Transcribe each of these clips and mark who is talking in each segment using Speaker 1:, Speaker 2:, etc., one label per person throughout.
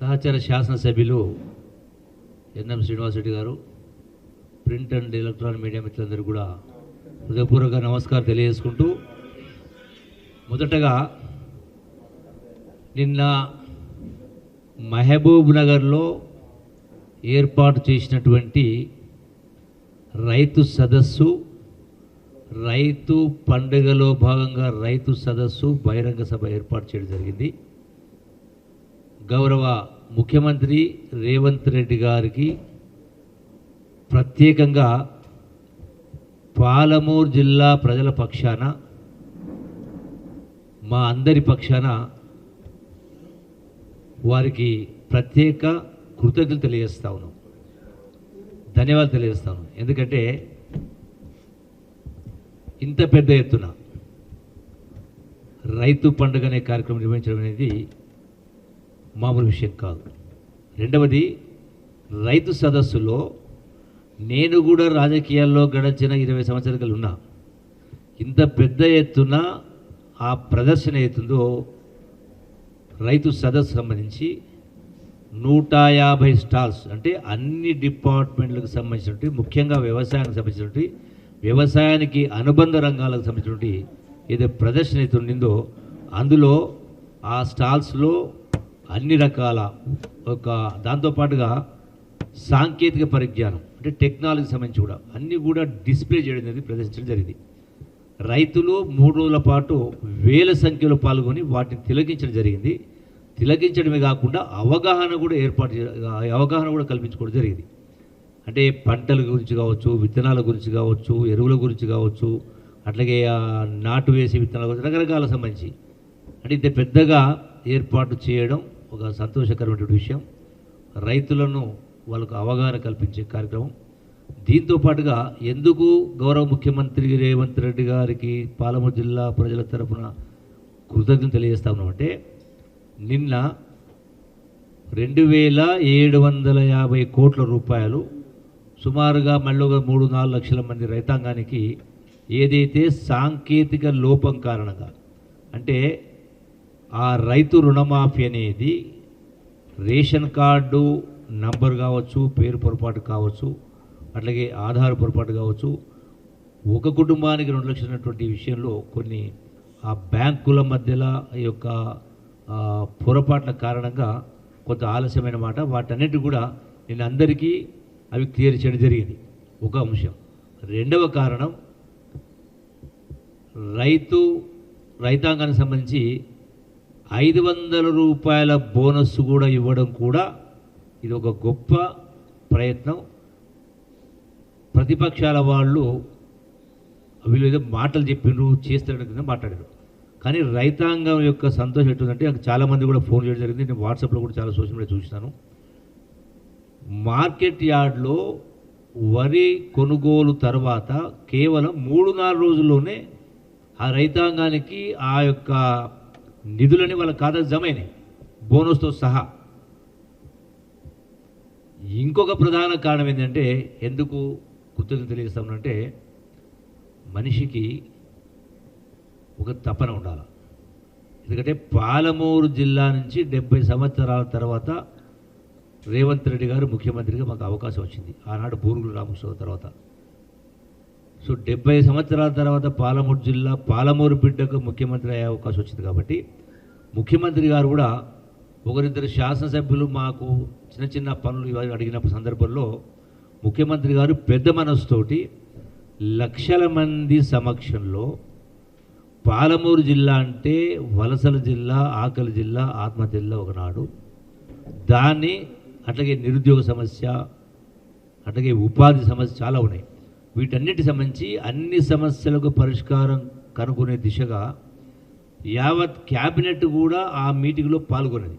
Speaker 1: సహచర శాసనసభ్యులు ఎన్ఎం శ్రీనివాస్ రెడ్డి గారు, ప్రింట్ అండ్ ఎలక్ట్రానిక్ మీడియా మిత్రులందరూ కూడా హృదయపూర్వక నమస్కారం తెలియజేసుకుంటూ, మొదటగా నిన్న మహబూబ్ నగర్లో ఏర్పాటు చేసినటువంటి రైతు సదస్సు, రైతు పండుగలో భాగంగా రైతు సదస్సు బహిరంగ సభ ఏర్పాటు చేయడం జరిగింది. గౌరవ ముఖ్యమంత్రి రేవంత్ రెడ్డి గారికి ప్రత్యేకంగా పాలమూరు జిల్లా ప్రజల పక్షాన, మా అందరి పక్షాన వారికి ప్రత్యేక కృతజ్ఞతలు తెలియజేస్తా ఉన్నాం, ధన్యవాదాలు తెలియజేస్తా ఉన్నాం. ఎందుకంటే ఇంత పెద్ద ఎత్తున రైతు పండుగ అనే కార్యక్రమం నిర్వహించడం అనేది మామూలు విషయం కాదు. రెండవది, రైతు సదస్సులో నేను కూడా రాజకీయాల్లో గడిచిన 20 సంవత్సరాలు ఉన్నా. ఇంత పెద్ద ఎత్తున ఆ ప్రదర్శన అవుతుందో, రైతు సదస్సు సంబంధించి 150 స్టాల్స్, అంటే అన్ని డిపార్ట్మెంట్లకు సంబంధించినటువంటి, ముఖ్యంగా వ్యవసాయానికి సంబంధించినటువంటి, వ్యవసాయానికి అనుబంధ రంగాలకు సంబంధించినటువంటి ఏదో ప్రదర్శన అయితే ఉండిందో, అందులో ఆ స్టాల్స్లో అన్ని రకాల దాంతోపాటుగా సాంకేతిక పరిజ్ఞానం, అంటే టెక్నాలజీ సంబంధించి కూడా అన్నీ కూడా డిస్ప్లే చేయడం అనేది ప్రదర్శించడం జరిగింది. రైతులు 3 రోజుల పాటు వేల సంఖ్యలో పాల్గొని వాటిని తిలకించడం జరిగింది. తిలకించడమే కాకుండా అవగాహన కూడా కల్పించుకోవడం జరిగింది. అంటే పంటల గురించి కావచ్చు, విత్తనాల గురించి కావచ్చు, ఎరువుల గురించి కావచ్చు, అట్లాగే నాటు వేసే విత్తనాల గురించి రకరకాల సంబంధించి, అంటే ఇంత పెద్దగా ఏర్పాటు చేయడం ఒక సంతోషకరమైనటువంటి విషయం. రైతులను వాళ్ళకు అవగాహన కల్పించే కార్యక్రమం. దీంతో పాటుగా ఎందుకు గౌరవ ముఖ్యమంత్రి రేవంత్ రెడ్డి గారికి పాలమూరు జిల్లా ప్రజల తరఫున కృతజ్ఞతలు తెలియజేస్తా ఉన్నామంటే, నిన్న 2750 కోట్ల రూపాయలు సుమారుగా మళ్ళీ 3-4 లక్షల మంది రైతాంగానికి ఏదైతే సాంకేతిక లోపం కారణంగా, అంటే ఆ రైతు రుణమాఫీ అనేది రేషన్ కార్డు నంబర్ కావచ్చు, పేరు పొరపాటు కావచ్చు, అట్లాగే ఆధార్ పొరపాటు కావచ్చు, ఒక కుటుంబానికి 2 లక్షలు ఉన్నటువంటి విషయంలో కొన్ని ఆ బ్యాంకుల మధ్యలో ఈ యొక్క పొరపాట్ల కారణంగా కొంత ఆలస్యమైన మాట. వాటన్నిటి కూడా నేను అందరికీ అవి క్లియర్ చేయడం జరిగింది. ఒక అంశం. రెండవ కారణం, రైతాంగానికి సంబంధించి 500 రూపాయల బోనస్ కూడా ఇవ్వడం కూడా ఇది ఒక గొప్ప ప్రయత్నం. ప్రతిపక్షాల వాళ్ళు వీళ్ళు ఏదో మాటలు చెప్పిండ్రు, చేస్తారని కింద మాట్లాడారు. కానీ రైతాంగం యొక్క సంతోషం ఎట్టుందంటే, నాకు చాలామంది కూడా ఫోన్ చేయడం జరిగింది, నేను వాట్సాప్లో కూడా చాలా సోషల్ మీడియా చూసినాను. మార్కెట్ యార్డ్లో వరి కొనుగోలు తర్వాత కేవలం 3-4 రోజుల్లోనే ఆ రైతాంగానికి ఆ యొక్క నిధులని వాళ్ళ ఖాతాకు జమ అయినాయి, బోనస్తో సహా. ఇంకొక ప్రధాన కారణం ఏంటంటే, ఎందుకు కృతజ్ఞత తెలియజేస్తామంటే, మనిషికి ఒక తపన ఉండాలి. ఎందుకంటే పాలమూరు జిల్లా నుంచి 70 సంవత్సరాల తర్వాత రేవంత్ రెడ్డి గారు ముఖ్యమంత్రిగా మాకు అవకాశం వచ్చింది. ఆనాడు బూరుగుల రామకృష్ణ తర్వాత. సో 70 సంవత్సరాల తర్వాత పాలమూరు జిల్లా, పాలమూరు బిడ్డకు ముఖ్యమంత్రి అయ్యే అవకాశం వచ్చింది. కాబట్టి ముఖ్యమంత్రి గారు కూడా ఒకరిద్దరు శాసనసభ్యులు మాకు చిన్న చిన్న పనులు అడిగినప్పుడు సందర్భంలో ముఖ్యమంత్రి గారు పెద్ద మనసుతోటి లక్షల మంది సమక్షంలో, పాలమూరు జిల్లా అంటే వలసల జిల్లా, ఆకలి జిల్లా, ఆత్మ జిల్లా ఒకనాడు, దాన్ని అట్లాగే నిరుద్యోగ సమస్య, అట్లాగే ఉపాధి సమస్య చాలా ఉన్నాయి. వీటన్నిటి సంబంధించి అన్ని సమస్యలకు పరిష్కారం కనుగొనే దిశగా యావత్ క్యాబినెట్ కూడా ఆ మీటింగ్లో పాల్గొన్నది.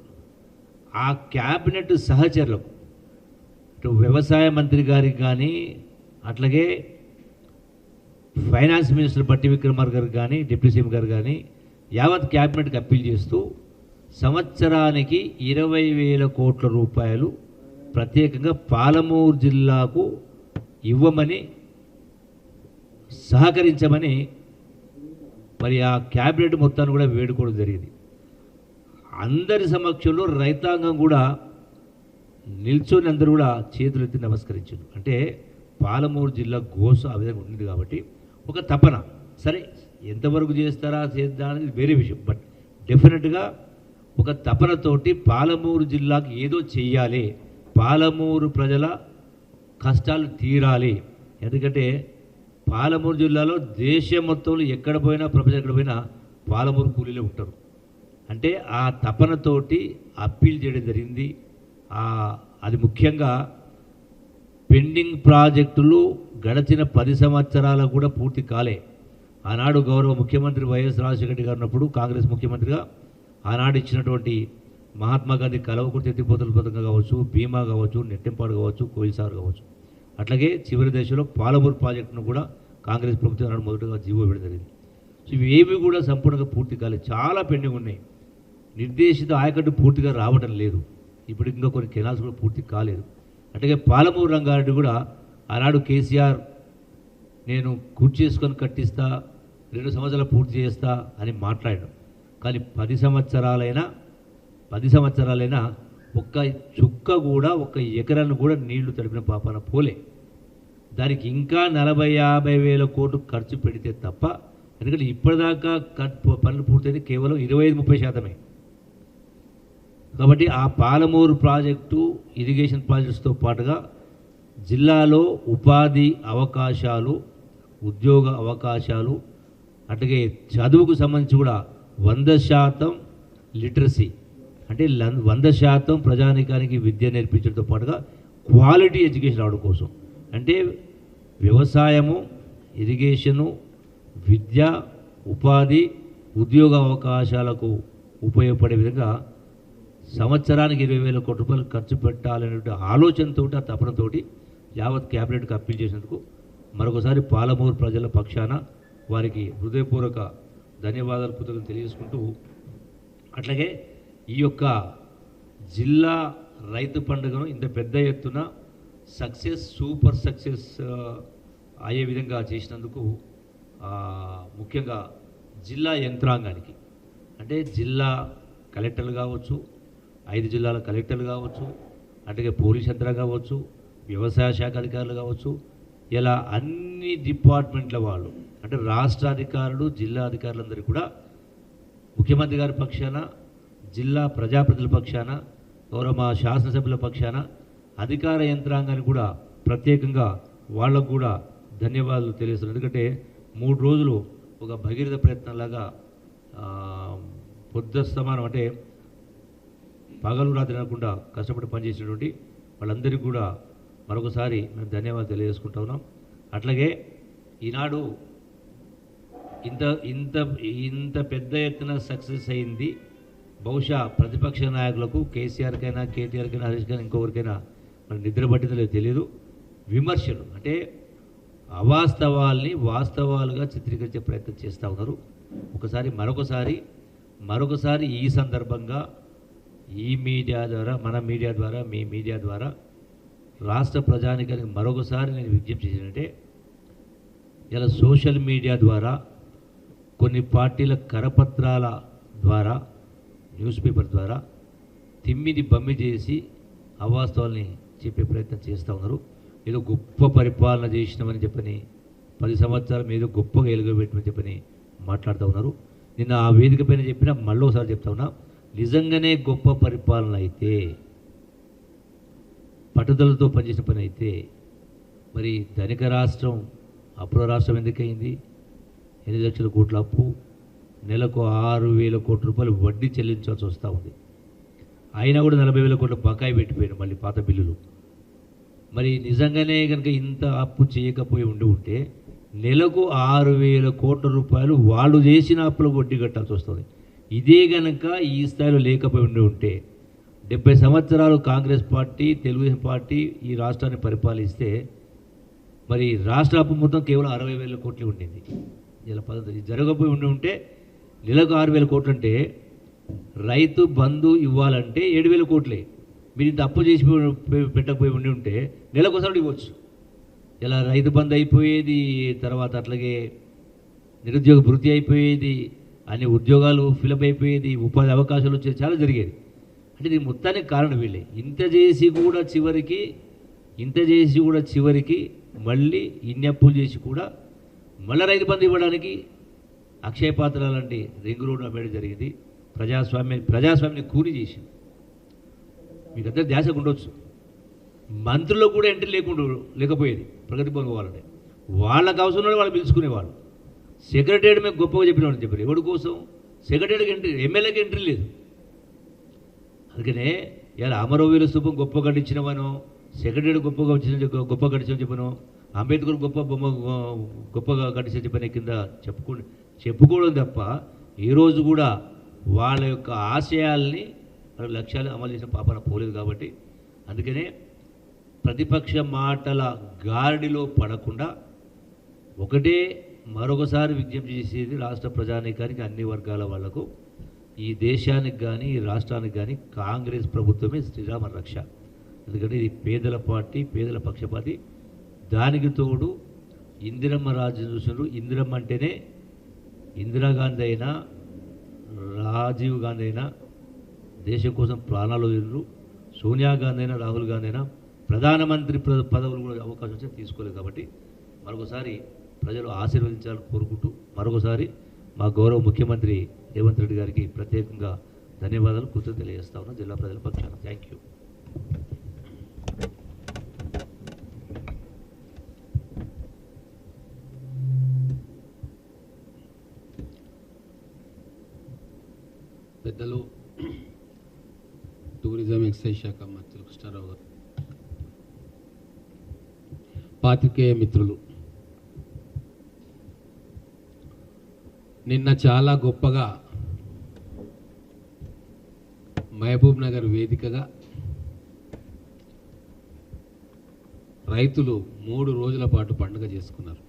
Speaker 1: ఆ క్యాబినెట్ సహచరులకు, ఇటు వ్యవసాయ మంత్రి గారికి కానీ, అట్లాగే ఫైనాన్స్ మినిస్టర్ బట్టి విక్రమార్క గారికి కానీ, డిప్యూటీ సీఎం గారు కానీ, యావత్ క్యాబినెట్కి అప్పీల్ చేస్తూ సంవత్సరానికి 20,000 కోట్ల రూపాయలు ప్రత్యేకంగా పాలమూరు జిల్లాకు ఇవ్వమని, సహకరించమని మరి ఆ క్యాబినెట్ మొత్తాన్ని కూడా వేడుకోవడం జరిగింది. అందరి సమక్షంలో రైతాంగం కూడా నిల్చొని అందరూ కూడా చేతులు ఎత్తి నమస్కరించారు. అంటే పాలమూరు జిల్లా గోస ఆ విధంగా ఉంది కాబట్టి ఒక తపన, సరే ఎంతవరకు చేస్తారా చేద్దా అనేది వేరే విషయం, బట్ డెఫినెట్గా ఒక తపనతోటి పాలమూరు జిల్లాకు ఏదో చెయ్యాలి, పాలమూరు ప్రజల కష్టాలు తీరాలి. ఎందుకంటే పాలమూరు జిల్లాలో దేశం మొత్తంలో ఎక్కడ పోయినా ప్రపంచం ఎక్కడ పోయినా పాలమూరు కూలీలే ఉంటారు. అంటే ఆ తపనతోటి అప్పీల్ చేయడం జరిగింది. అది ముఖ్యంగా పెండింగ్ ప్రాజెక్టులు గడిచిన 10 సంవత్సరాలకు కూడా పూర్తి కాలే. ఆనాడు గౌరవ ముఖ్యమంత్రి వైఎస్ రాజశేఖర రెడ్డి గారు ఉన్నప్పుడు కాంగ్రెస్ ముఖ్యమంత్రిగా ఆనాడు ఇచ్చినటువంటి మహాత్మా గాంధీ కలవకుర్తి ఎత్తిపోతల పథకం కావచ్చు, భీమా కావచ్చు, నెట్టెంపాడు కావచ్చు, కోయిల్సాగర్ కావచ్చు, అట్లాగే చివరి దశలో పాలమూరు ప్రాజెక్టును కూడా కాంగ్రెస్ ప్రభుత్వం ఆనాడు మొదటగా జీవో ఇవ్వడం జరిగింది. సో ఇవేవి కూడా సంపూర్ణంగా పూర్తి కాలేదు, చాలా పెండింగ్ ఉన్నాయి. నిర్దేశిత ఆయకట్టు పూర్తిగా రావడం లేదు. ఇప్పుడు ఇంకా కొన్ని కెనాల్స్ కూడా పూర్తి కాలేదు. అట్లాగే పాలమూరు రంగారెడ్డి కూడా ఆనాడు కేసీఆర్ నేను కుర్చీ చేసుకొని కట్టిస్తా, 2 సంవత్సరాలు పూర్తి చేస్తా అని మాట్లాడాడు. కానీ 10 సంవత్సరాలైనా ఒక్క చుక్క కూడా, ఒక్క ఎకరాన్ని కూడా నీళ్లు తడిపిన పాపాన పోలే. దానికి ఇంకా 40-50 వేల కోట్లు ఖర్చు పెడితే తప్ప, ఎందుకంటే ఇప్పటిదాకా పనులు పూర్తయింది కేవలం 25-30%. కాబట్టి ఆ పాలమూరు ప్రాజెక్టు ఇరిగేషన్ ప్రాజెక్ట్స్తో పాటుగా జిల్లాలో ఉపాధి అవకాశాలు, ఉద్యోగ అవకాశాలు, అట్లాగే చదువుకు సంబంధించి కూడా 100% లిటరసీ, అంటే 100% ప్రజానీకానికి విద్య నేర్పించడంతో పాటుగా క్వాలిటీ ఎడ్యుకేషన్ రావడం కోసం, అంటే వ్యవసాయము, ఇరిగేషను, విద్య, ఉపాధి, ఉద్యోగ అవకాశాలకు ఉపయోగపడే విధంగా సంవత్సరానికి 20,000 కోట్ల రూపాయలు ఖర్చు పెట్టాలనే ఆలోచనతో, ఆ తపనతోటి యావత్ క్యాబినెట్కి అప్పీల్ చేసినందుకు మరొకసారి పాలమూరు ప్రజల పక్షాన వారికి హృదయపూర్వక ధన్యవాదాలు, కృతజ్ఞతలు తెలియజేసుకుంటూ, అట్లాగే ఈ యొక్క జిల్లా రైతు పండుగను ఇంత పెద్ద ఎత్తున సూపర్ సక్సెస్ అయ్యే విధంగా చేసినందుకు ముఖ్యంగా జిల్లా యంత్రాంగానికి, అంటే జిల్లా కలెక్టర్లు కావచ్చు, 5 జిల్లాల కలెక్టర్లు కావచ్చు, అట్లాగే పోలీస్ యంత్రాంగం కావచ్చు, వ్యవసాయ శాఖ అధికారులు కావచ్చు, ఇలా అన్ని డిపార్ట్మెంట్ల వాళ్ళు, అంటే రాష్ట్ర అధికారులు, జిల్లా అధికారులందరూ కూడా ముఖ్యమంత్రి గారి పక్షాన, జిల్లా ప్రజాప్రతినిధుల పక్షాన, గౌరవ మా శాసనసభ్యుల పక్షాన, అధికార యంత్రాంగానికి కూడా ప్రత్యేకంగా వాళ్ళకు కూడా ధన్యవాదాలు తెలియజేస్తున్నారు. ఎందుకంటే 3 రోజులు ఒక భగీరథ ప్రయత్నంలాగా పొద్దుస్తమానం, అంటే పగలు రాత్రి అనకుండా కష్టపడి పనిచేసినటువంటి వాళ్ళందరికీ కూడా మరొకసారి మేము ధన్యవాదాలు తెలియజేసుకుంటా ఉన్నాం. అట్లాగే ఈనాడు ఇంత పెద్ద ఎత్తున సక్సెస్ అయింది బహుశా ప్రతిపక్ష నాయకులకు, కేసీఆర్కైనా, కేటీఆర్కైనా, హరీష్కైనా, ఇంకొకరికైనా మరి నిద్ర పట్టిందో తెలియదు. విమర్శలు అంటే అవాస్తవాల్ని వాస్తవాలుగా చిత్రీకరించే ప్రయత్నం చేస్తూ ఉన్నారు. మరొకసారి ఈ సందర్భంగా ఈ మీడియా ద్వారా, మన మీడియా ద్వారా, మీ మీడియా ద్వారా రాష్ట్ర ప్రజానికానికి మరొకసారి నేను విజ్ఞప్తి చేసినట్టే, ఇలా సోషల్ మీడియా ద్వారా, కొన్ని పార్టీల కరపత్రాల ద్వారా, న్యూస్ పేపర్ ద్వారా తిమ్మిది బమ్మి చేసి అవాస్తవాల్ని చెప్పే ప్రయత్నం చేస్తూ ఉన్నారు. ఏదో గొప్ప పరిపాలన చేసినామని చెప్పని, 10 సంవత్సరాలు ఏదో గొప్పగా ఎలుగబెట్టమని చెప్పని మాట్లాడుతూ ఉన్నారు. నిన్న ఆ వేదిక పైన చెప్పినా మళ్ళీ ఒకసారి చెప్తా ఉన్నా, నిజంగానే గొప్ప పరిపాలన అయితే, పట్టుదలతో పనిచేసిన పని అయితే, మరి ధనిక రాష్ట్రం అప్పుల రాష్ట్రం ఎందుకయింది? 8 లక్షల కోట్ల అప్పు, నెలకు 6,000 కోట్ల రూపాయలు వడ్డీ చెల్లించాల్సి వస్తూ ఉంది. అయినా కూడా 40,000 కోట్ల బకాయి పెట్టిపోయాను మళ్ళీ పాత బిల్లులు. మరి నిజంగానే కనుక ఇంత అప్పు చేయకపోయి ఉంటే నెలకు 6,000 కోట్ల రూపాయలు వాళ్ళు చేసిన అప్పులకు వడ్డీ కట్టాల్సి వస్తుంది. ఇదే కనుక ఈ స్థాయిలో లేకపోయి ఉంటే 70 సంవత్సరాలు కాంగ్రెస్ పార్టీ, తెలుగుదేశం పార్టీ ఈ రాష్ట్రాన్ని పరిపాలిస్తే మరి రాష్ట్ర అప్పు మొత్తం కేవలం 60,000 కోట్లు ఉండింది. ఇలా పద్ధతి జరగకపోయి ఉంటే నెలకు 6,000 కోట్లు అంటే రైతు బంధు ఇవ్వాలంటే 7,000 కోట్లే. మీరు ఇంత అప్పు చేసి పెట్టకపోయి ఉంటే నెలకోసారి ఇవ్వచ్చు. ఇలా రైతు బంధు అయిపోయేది, తర్వాత అట్లాగే నిరుద్యోగ భృతి అయిపోయేది, అన్ని ఉద్యోగాలు ఫిలప్ అయిపోయేది, ఉపాధి అవకాశాలు వచ్చేది, చాలా జరిగేది. అంటే దీని మొత్తానికి కారణం వీళ్ళే. ఇంత చేసి కూడా చివరికి మళ్ళీ ఇన్ని అప్పులు చేసి కూడా మళ్ళీ రైతు బంధు ఇవ్వడానికి అక్షయ పాత్ర లాంటి రింగ్ రోడ్డు అమ్మేయడం జరిగింది. ప్రజాస్వామ్యాన్ని కూని చేసింది. మీకు అందరూ ధ్యాసకు ఉండొచ్చు, మంత్రులకు కూడా ఎంట్రీ లేకపోయేది ప్రగతి భవన్ పోవాలంటే. వాళ్ళకు అవసరం వాళ్ళు పిలుచుకునేవాళ్ళు. సెక్రటరీ మేము గొప్పగా చెప్పినామని చెప్పారు. ఎవరి కోసం? సెక్రటరీకి ఎంట్రీ, ఎమ్మెల్యేకి ఎంట్రీ లేదు. అందుకనే ఇలా అమరవీర స్థూపం గొప్ప కట్టించినవనో, సెక్రటరీ గొప్ప కట్టించని చెప్పను, అంబేద్కర్ గొప్పగా కట్టించని చెప్పని కింద చెప్పుకోవడం తప్ప ఈరోజు కూడా వాళ్ళ యొక్క ఆశయాల్ని, వాళ్ళ లక్ష్యాలు అమలు చేసిన పాపన పోలేదు. కాబట్టి అందుకనే ప్రతిపక్ష మాటల గాడిలో పడకుండా ఒకటే మరొకసారి విజ్ఞప్తి చేసేది రాష్ట్ర ప్రజానీకానికి, అన్ని వర్గాల వాళ్లకు, ఈ దేశానికి కానీ ఈ రాష్ట్రానికి కానీ కాంగ్రెస్ ప్రభుత్వమే శ్రీరామ రక్ష. ఎందుకంటే ఇది పేదల పార్టీ, పేదల పక్షపాతి. దానికి తోడు ఇందిరమ్మ రాజ్యం చూసినారు. ఇందిరమ్మ అంటేనే ఇందిరాగాంధీ అయినా రాజీవ్ గాంధీ అయినా దేశం కోసం ప్రాణాలు వదిలిరు. సోనియా గాంధీ అయినా రాహుల్ గాంధీ అయినా ప్రధానమంత్రి పదవులు కూడా అవకాశం వచ్చి తీసుకోలేదు. కాబట్టి మరొకసారి ప్రజలు ఆశీర్వదించాలని కోరుకుంటూ మరొకసారి మా గౌరవ ముఖ్యమంత్రి రేవంత్ రెడ్డి గారికి ప్రత్యేకంగా ధన్యవాదాలు, కృతజ్ఞతలు తెలియజేస్తా ఉన్నాం జిల్లా ప్రజల పక్షాన. Thank you.
Speaker 2: పెద్దలు టూరిజం ఎక్సైజ్ శాఖ మంత్రులు కృష్ణారావు గారు, పాత్రికేయ మిత్రులు, నిన్న చాలా గొప్పగా మహబూబ్ నగర్ వేదికగా రైతులు 3 రోజుల పాటు పండుగ చేసుకున్నారు.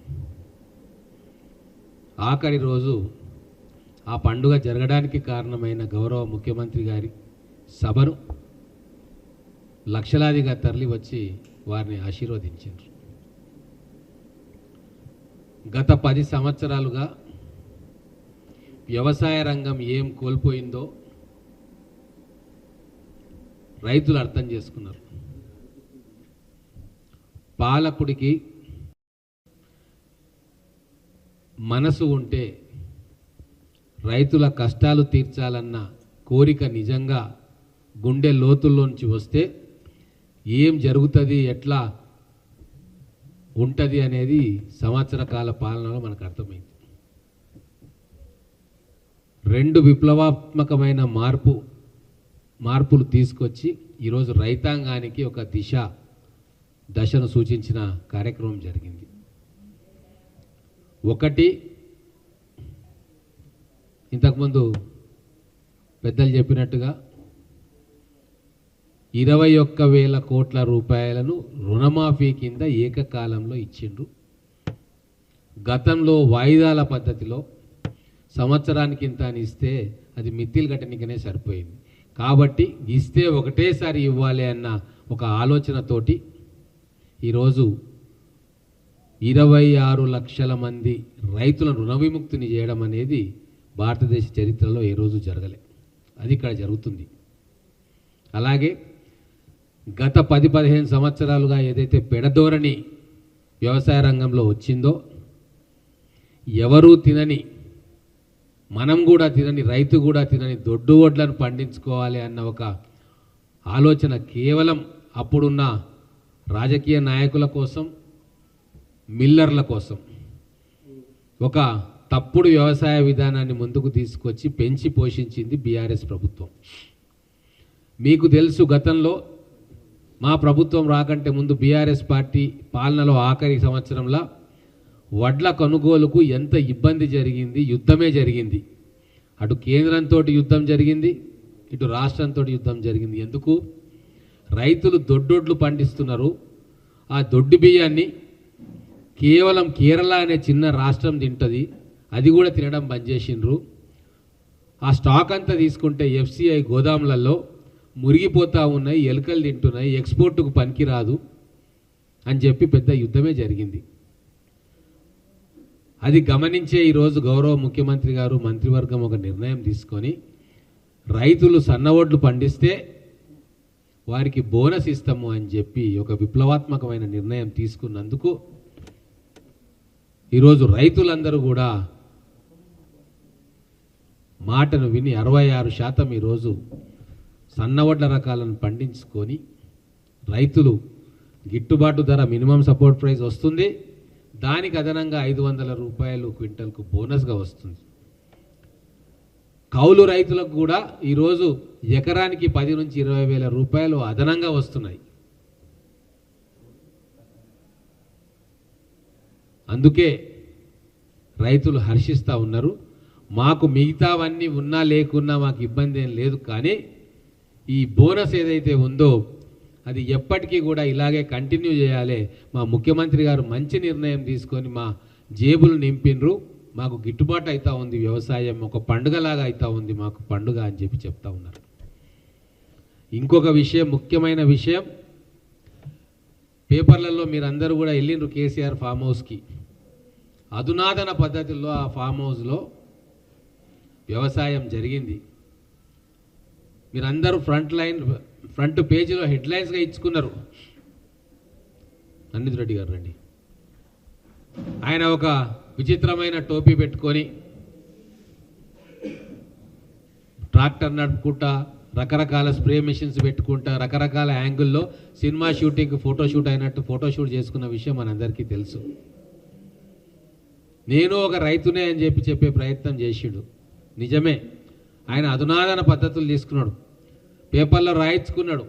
Speaker 2: ఆఖరి రోజు ఆ పండుగ జరగడానికి కారణమైన గౌరవ ముఖ్యమంత్రి గారి సభను లక్షలాదిగా తరలి వచ్చి వారిని ఆశీర్వదించారు. గత 10 సంవత్సరాలుగా వ్యవసాయ రంగం ఏం కోల్పోయిందో రైతులు అర్థం చేసుకున్నారు. పాలకుడికి మనసు ఉంటే రైతుల కష్టాలు తీర్చాలన్న కోరిక నిజంగా గుండె లోతుల్లోంచి వస్తే ఏం జరుగుతుంది, ఎట్లా ఉంటుంది అనేది సంవత్సర కాల పాలనలో మనకు అర్థమైంది. 2 విప్లవాత్మకమైన మార్పులు తీసుకొచ్చి ఈరోజు రైతాంగానికి ఒక దశను సూచించిన కార్యక్రమం జరిగింది. ఒకటి, ఇంతకుముందు పెద్దలు చెప్పినట్టుగా 21,000 కోట్ల రూపాయలను రుణమాఫీ కింద ఏకకాలంలో ఇచ్చిండ్రు. గతంలో వాయిదాల పద్ధతిలో సంవత్సరానికి ఇంత అని ఇస్తే అది మిత్తిలు కట్టనికనే సరిపోయింది. కాబట్టి ఇస్తే ఒకటేసారి ఇవ్వాలి అన్న ఒక ఆలోచనతోటి ఈరోజు 26 లక్షల మంది రైతులను రుణ విముక్తిని చేయడం అనేది భారతదేశ చరిత్రలో ఏ రోజు జరగలే. అది ఇక్కడ జరుగుతుంది. అలాగే గత 10-15 సంవత్సరాలుగా ఏదైతే పెడధోరణి వ్యవసాయ రంగంలో వచ్చిందో, ఎవరూ తినని, మనం కూడా తినని, రైతు కూడా తినని దొడ్డు వడ్లను పండించుకోవాలి అన్న ఒక ఆలోచన కేవలం అప్పుడున్న రాజకీయ నాయకుల కోసం, మిల్లర్ల కోసం ఒక తప్పుడు వ్యవసాయ విధానాన్ని ముందుకు తీసుకొచ్చి పెంచి పోషించింది బీఆర్ఎస్ ప్రభుత్వం. మీకు తెలుసు, గతంలో మా ప్రభుత్వం రాకంటే ముందు బీఆర్ఎస్ పార్టీ పాలనలో ఆఖరి సంవత్సరంలో వడ్ల కొనుగోలుకు ఎంత ఇబ్బంది జరిగింది, యుద్ధమే జరిగింది. అటు కేంద్రంతో యుద్ధం జరిగింది, ఇటు రాష్ట్రంతో యుద్ధం జరిగింది. ఎందుకు? రైతులు దొడ్డొడ్లు పండిస్తున్నారు. ఆ దొడ్డు బియ్యాన్ని కేవలం కేరళ అనే చిన్న రాష్ట్రం తింటుంది, అది కూడా తినడం బంద్ చేసిండ్రు. ఆ స్టాక్ అంతా తీసుకుంటే ఎఫ్సిఐ గోదాములలో మురిగిపోతూ ఉన్నాయి, ఎలుకలు తింటున్నాయి, ఎక్స్పోర్టుకు పనికిరాదు అని చెప్పి పెద్ద యుద్ధమే జరిగింది. అది గమనించే ఈరోజు గౌరవ ముఖ్యమంత్రి గారు, మంత్రివర్గం ఒక నిర్ణయం తీసుకొని రైతులు సన్నవడ్లు పండిస్తే వారికి బోనస్ ఇస్తాము అని చెప్పి ఒక విప్లవాత్మకమైన నిర్ణయం తీసుకున్నందుకు ఈరోజు రైతులందరూ కూడా మాటను విని 66% ఈరోజు సన్నవడ్ల రకాలను పండించుకొని రైతులు గిట్టుబాటు ధర మినిమం సపోర్ట్ ప్రైస్ వస్తుంది, దానికి అదనంగా 500 రూపాయలు క్వింటల్కు బోనస్గా వస్తుంది. కౌలు రైతులకు కూడా ఈరోజు ఎకరానికి 10 నుంచి 20 వేల రూపాయలు అదనంగా వస్తున్నాయి. అందుకే రైతులు హర్షిస్తూ ఉన్నారు. మాకు మిగతావన్నీ ఉన్నా లేకున్నా మాకు ఇబ్బంది ఏం లేదు, కానీ ఈ బోనస్ ఏదైతే ఉందో అది ఎప్పటికీ కూడా ఇలాగే కంటిన్యూ చేయాలి. మా ముఖ్యమంత్రి గారు మంచి నిర్ణయం తీసుకొని మా జేబులు నింపినరు, మాకు గిట్టుబాటు అవుతా ఉంది, వ్యవసాయం ఒక పండుగలాగా అవుతా ఉంది మాకు పండుగ అని చెప్పి చెప్తా ఉన్నారు. ఇంకొక విషయం, ముఖ్యమైన విషయం, పేపర్లలో మీరందరూ కూడా వెళ్ళిండ్రు కేసీఆర్ ఫామ్ హౌస్కి. అధునాతన పద్ధతుల్లో ఆ ఫామ్ హౌస్లో వ్యవసాయం జరిగింది. మీరందరూ ఫ్రంట్ పేజీలో హెడ్లైన్స్గా ఇచ్చుకున్నారు. అనిత్ రెడ్డి గారు రండి. ఆయన ఒక విచిత్రమైన టోపీ పెట్టుకొని ట్రాక్టర్ నడుపుకుంటా, రకరకాల స్ప్రే మెషిన్స్ పెట్టుకుంటా, రకరకాల యాంగిల్లో సినిమా షూటింగ్ ఫోటోషూట్ అయినట్టు ఫోటోషూట్ చేసుకున్న విషయం మనందరికీ తెలుసు. నేను ఒక రైతునే అని చెప్పే ప్రయత్నం చేసిండు. నిజమే, ఆయన అధునాతన పద్ధతులు తీసుకున్నాడు, పేపర్లో రాయించుకున్నాడు.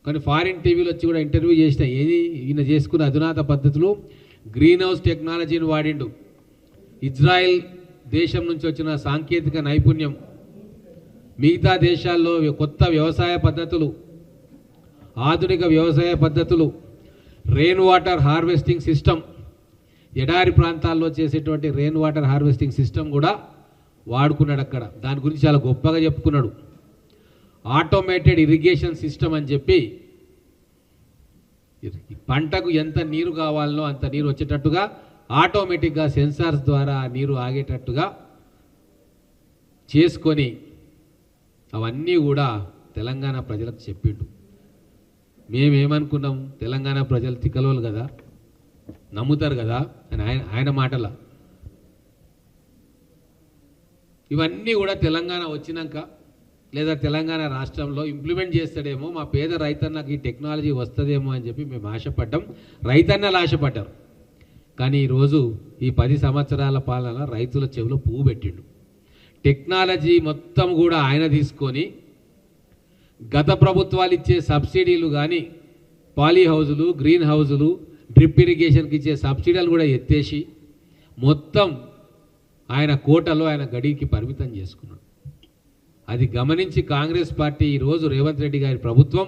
Speaker 2: కానీ ఫారిన్ టీవీలో వచ్చి కూడా ఇంటర్వ్యూ చేసిన ఏది ఈయన చేసుకున్న అధునాత పద్ధతులు గ్రీన్ హౌస్ టెక్నాలజీని వాడిండు. ఇజ్రాయెల్ దేశం నుంచి వచ్చిన సాంకేతిక నైపుణ్యం, మిగతా దేశాల్లో కొత్త వ్యవసాయ పద్ధతులు, ఆధునిక వ్యవసాయ పద్ధతులు, రెయిన్ వాటర్ హార్వెస్టింగ్ సిస్టమ్, ఎడారి ప్రాంతాల్లో చేసేటువంటి రెయిన్ వాటర్ హార్వెస్టింగ్ సిస్టమ్ కూడా వాడుకున్నాడు అక్కడ. దాని గురించి చాలా గొప్పగా చెప్పుకున్నాడు. ఆటోమేటెడ్ ఇరిగేషన్ సిస్టమ్ అని చెప్పి పంటకు ఎంత నీరు కావాలనో అంత నీరు వచ్చేటట్టుగా ఆటోమేటిక్గా సెన్సార్స్ ద్వారా ఆ నీరు ఆగేటట్టుగా చేసుకొని అవన్నీ కూడా తెలంగాణ ప్రజలకు చెప్పిండు. మేమేమనుకున్నాం, తెలంగాణ ప్రజలు తిక్కలోలు కదా, నమ్ముతారు కదా అని ఆయన మాటల. ఇవన్నీ కూడా తెలంగాణ వచ్చినాక లేదా తెలంగాణ రాష్ట్రంలో ఇంప్లిమెంట్ చేస్తాడేమో, మా పేద రైతన్నకి ఈ టెక్నాలజీ వస్తుందేమో అని చెప్పి మేము ఆశపడ్డాం, రైతన్నలు ఆశపడ్డారు. కానీ ఈరోజు ఈ 10 సంవత్సరాల పాలన రైతుల చెవిలో పువ్వు పెట్టిండు. టెక్నాలజీ మొత్తం కూడా ఆయన తీసుకొని గత ప్రభుత్వాలు ఇచ్చే సబ్సిడీలు కానీ, పాలీ హౌజులు, గ్రీన్ హౌజులు, డ్రిప్ ఇరిగేషన్కి ఇచ్చే సబ్సిడీలు కూడా ఎత్తేసి మొత్తం ఆయన కోటలో ఆయన గడికి పరిమితం చేసుకున్నాడు. అది గమనించి కాంగ్రెస్ పార్టీ ఈరోజు రేవంత్ రెడ్డి గారి ప్రభుత్వం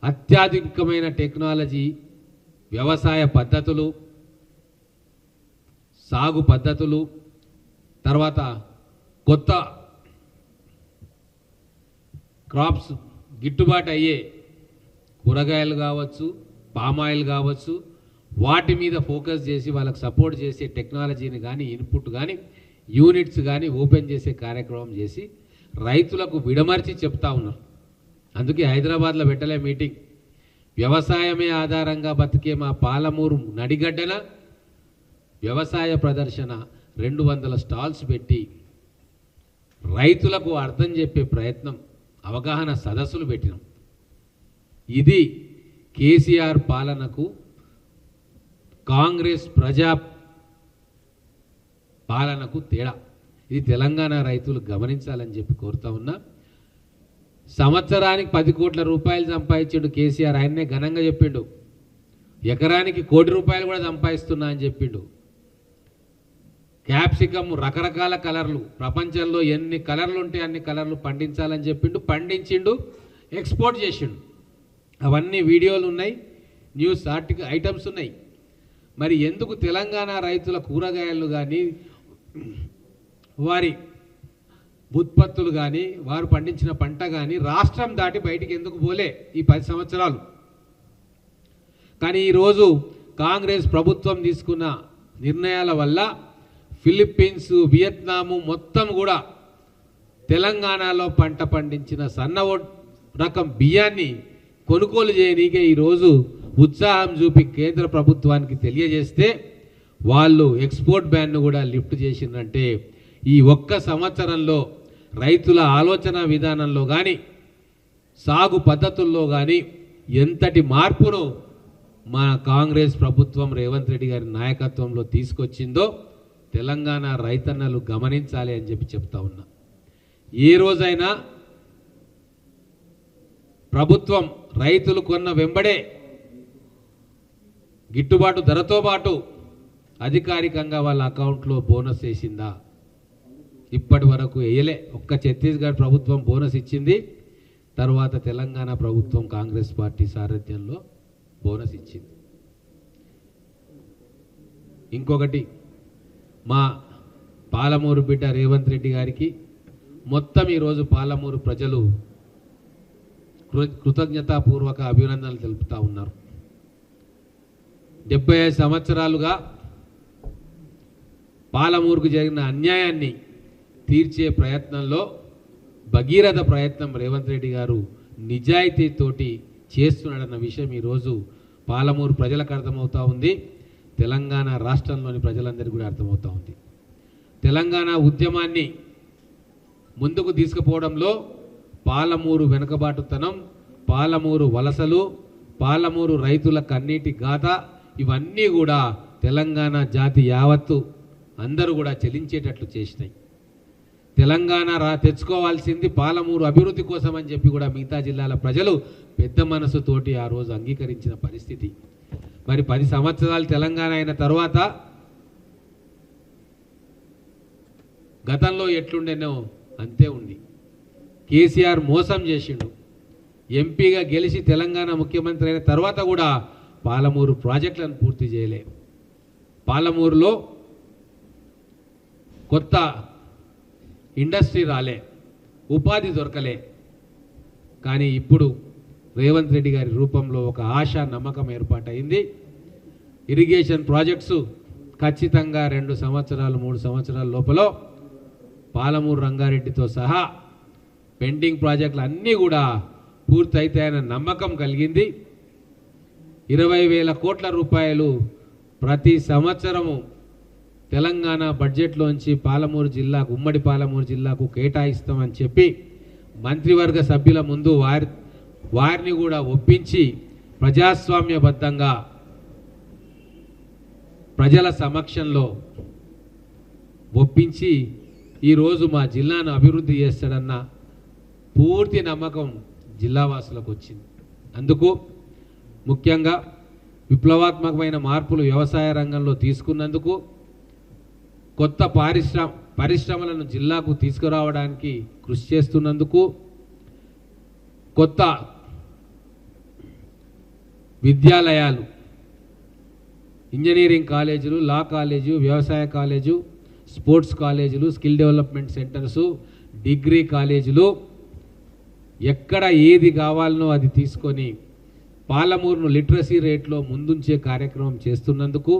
Speaker 2: అత్యాధునికమైన టెక్నాలజీ, వ్యవసాయ పద్ధతులు, సాగు పద్ధతులు, తర్వాత కొత్త క్రాప్స్ గిట్టుబాటు అయ్యే కూరగాయలు కావచ్చు, పామాయిల్ కావచ్చు, వాటి మీద ఫోకస్ చేసి వాళ్ళకి సపోర్ట్ చేసే టెక్నాలజీని కానీ, ఇన్పుట్ కానీ, యూనిట్స్ కానీ ఓపెన్ చేసే కార్యక్రమం చేసి రైతులకు విడమర్చి చెప్తా ఉన్నారు. అందుకే హైదరాబాద్లో పెట్టలే మీటింగ్, వ్యవసాయమే ఆధారంగా బతికే మా పాలమూరు నడిగడ్డన వ్యవసాయ ప్రదర్శన 200 స్టాల్స్ పెట్టి రైతులకు అర్థం చెప్పే ప్రయత్నం, అవగాహన సదస్సులు పెట్టినాం. ఇది కేసీఆర్ పాలనకు, కాంగ్రెస్ ప్రజా పాలనకు తేడా. ఇది తెలంగాణ రైతులు గమనించాలని చెప్పి కోరుతా ఉన్నా. సంవత్సరానికి 10 కోట్ల రూపాయలు సంపాదించాడు కేసీఆర్, ఆయన్నే ఘనంగా చెప్పిండు. ఎకరానికి 1 కోటి రూపాయలు కూడా సంపాదిస్తున్నా అని చెప్పిండు. క్యాప్సికమ్ రకరకాల కలర్లు, ప్రపంచంలో ఎన్ని కలర్లు ఉంటే అన్ని కలర్లు పండించాలని చెప్పిండు, పండించిండు, ఎక్స్పోర్ట్ చేసిండు. అవన్నీ వీడియోలు ఉన్నాయి, న్యూస్ ఐటమ్స్ ఉన్నాయి. మరి ఎందుకు తెలంగాణ రైతుల కూరగాయలు కానీ, వారి ఉత్పత్తులు కానీ, వారు పండించిన పంట కానీ రాష్ట్రం దాటి బయటికి ఎందుకు పోలే ఈ 10 సంవత్సరాలు? కానీ ఈరోజు కాంగ్రెస్ ప్రభుత్వం తీసుకున్న నిర్ణయాల వల్ల ఫిలిప్పీన్స్, వియత్నాము మొత్తం కూడా తెలంగాణలో పంట పండించిన సన్న రకం బియ్యాన్ని కొనుగోలు చేయనీకే ఈరోజు ఉత్సాహం చూపి కేంద్ర ప్రభుత్వానికి తెలియజేస్తే వాళ్ళు ఎక్స్పోర్ట్ బ్యాన్ను కూడా లిఫ్ట్ చేసిందంటే ఈ ఒక్క సంవత్సరంలో రైతుల ఆలోచన విధానంలో కానీ సాగు పద్ధతుల్లో కానీ ఎంతటి మార్పును మా కాంగ్రెస్ ప్రభుత్వం రేవంత్ రెడ్డి గారి నాయకత్వంలో తీసుకొచ్చిందో తెలంగాణ రైతన్నలు గమనించాలి అని చెప్పి చెప్తా ఉన్నా. ఏ రోజైనా ప్రభుత్వం రైతులు కొన్న వెంబడే గిట్టుబాటు ధరతో పాటు అధికారికంగా వాళ్ళ అకౌంట్లో బోనస్ వేసిందా? ఇప్పటి వరకు వేయలే. ఒక్క ఛత్తీస్గఢ్ ప్రభుత్వం బోనస్ ఇచ్చింది, తర్వాత తెలంగాణ ప్రభుత్వం కాంగ్రెస్ పార్టీ సారథ్యంలో బోనస్ ఇచ్చింది. ఇంకొకటి, మా పాలమూరు బిడ్డ రేవంత్ రెడ్డి గారికి మొత్తం ఈరోజు పాలమూరు ప్రజలు కృతజ్ఞతాపూర్వక అభినందనలు తెలుపుతూ ఉన్నారు. 75 సంవత్సరాలుగా పాలమూరుకు జరిగిన అన్యాయాన్ని తీర్చే ప్రయత్నంలో భగీరథ ప్రయత్నం రేవంత్ రెడ్డి గారు నిజాయితీతోటి చేస్తున్నాడన్న విషయం ఈరోజు పాలమూరు ప్రజలకు అర్థమవుతూ ఉంది, తెలంగాణ రాష్ట్రంలోని ప్రజలందరికీ కూడా అర్థమవుతూ ఉంది. తెలంగాణ ఉద్యమాన్ని ముందుకు తీసుకుపోవడంలో పాలమూరు వెనుకబాటుతనం, పాలమూరు వలసలు, పాలమూరు రైతుల కన్నీటి గాథ ఇవన్నీ కూడా తెలంగాణ జాతి యావత్తు అందరూ కూడా చెలించేటట్లు చేసినాయి. తెలంగాణ తెచ్చుకోవాల్సింది పాలమూరు అభివృద్ధి కోసం అని చెప్పి కూడా మిగతా జిల్లాల ప్రజలు పెద్ద మనసుతోటి ఆ రోజు అంగీకరించిన పరిస్థితి. మరి 10 సంవత్సరాలు తెలంగాణ అయిన తర్వాత గతంలో ఎట్లుండేనో అంతే ఉంది. కేసీఆర్ మోసం చేసిండు. ఎంపీగా గెలిచి తెలంగాణ ముఖ్యమంత్రి అయిన తర్వాత కూడా పాలమూరు ప్రాజెక్టులను పూర్తి చేయలే. పాలమూరులో కొత్త ఇండస్ట్రీ రాలే, ఉపాధి దొరకలే. కానీ ఇప్పుడు రేవంత్ రెడ్డి గారి రూపంలో ఒక ఆశ నమ్మకం ఏర్పాటైంది. ఇరిగేషన్ ప్రాజెక్ట్స్ ఖచ్చితంగా 2 సంవత్సరాలు 3 సంవత్సరాల లోపల పాలమూరు రంగారెడ్డితో సహా పెండింగ్ ప్రాజెక్టులు అన్నీ కూడా పూర్తయితాయన్న నమ్మకం కలిగింది. 20,000 కోట్ల రూపాయలు ప్రతి సంవత్సరము తెలంగాణ బడ్జెట్లోంచి పాలమూరు జిల్లాకు, ఉమ్మడి పాలమూరు జిల్లాకు కేటాయిస్తామని చెప్పి మంత్రివర్గ సభ్యుల ముందు వారిని కూడా ఒప్పించి ప్రజాస్వామ్యబద్ధంగా ప్రజల సమక్షంలో ఒప్పించి ఈరోజు మా జిల్లాను అభివృద్ధి చేస్తాడన్న పూర్తి నమ్మకం జిల్లావాసులకు వచ్చింది. అందుకు ముఖ్యంగా విప్లవాత్మకమైన మార్పులు వ్యవసాయ రంగంలో తీసుకున్నందుకు, కొత్త పరిశ్రమలను జిల్లాకు తీసుకురావడానికి కృషి చేస్తున్నందుకు, కొత్త విద్యాలయాలు, ఇంజనీరింగ్ కాలేజీలు, లా కాలేజు, వ్యవసాయ కాలేజు, స్పోర్ట్స్ కాలేజీలు, స్కిల్ డెవలప్మెంట్ సెంటర్సు, డిగ్రీ కాలేజీలు, ఎక్కడ ఏది కావాలనో అది తీసుకొని పాలమూరును లిటరసీ రేట్లో ముందుంచే కార్యక్రమం చేస్తున్నందుకు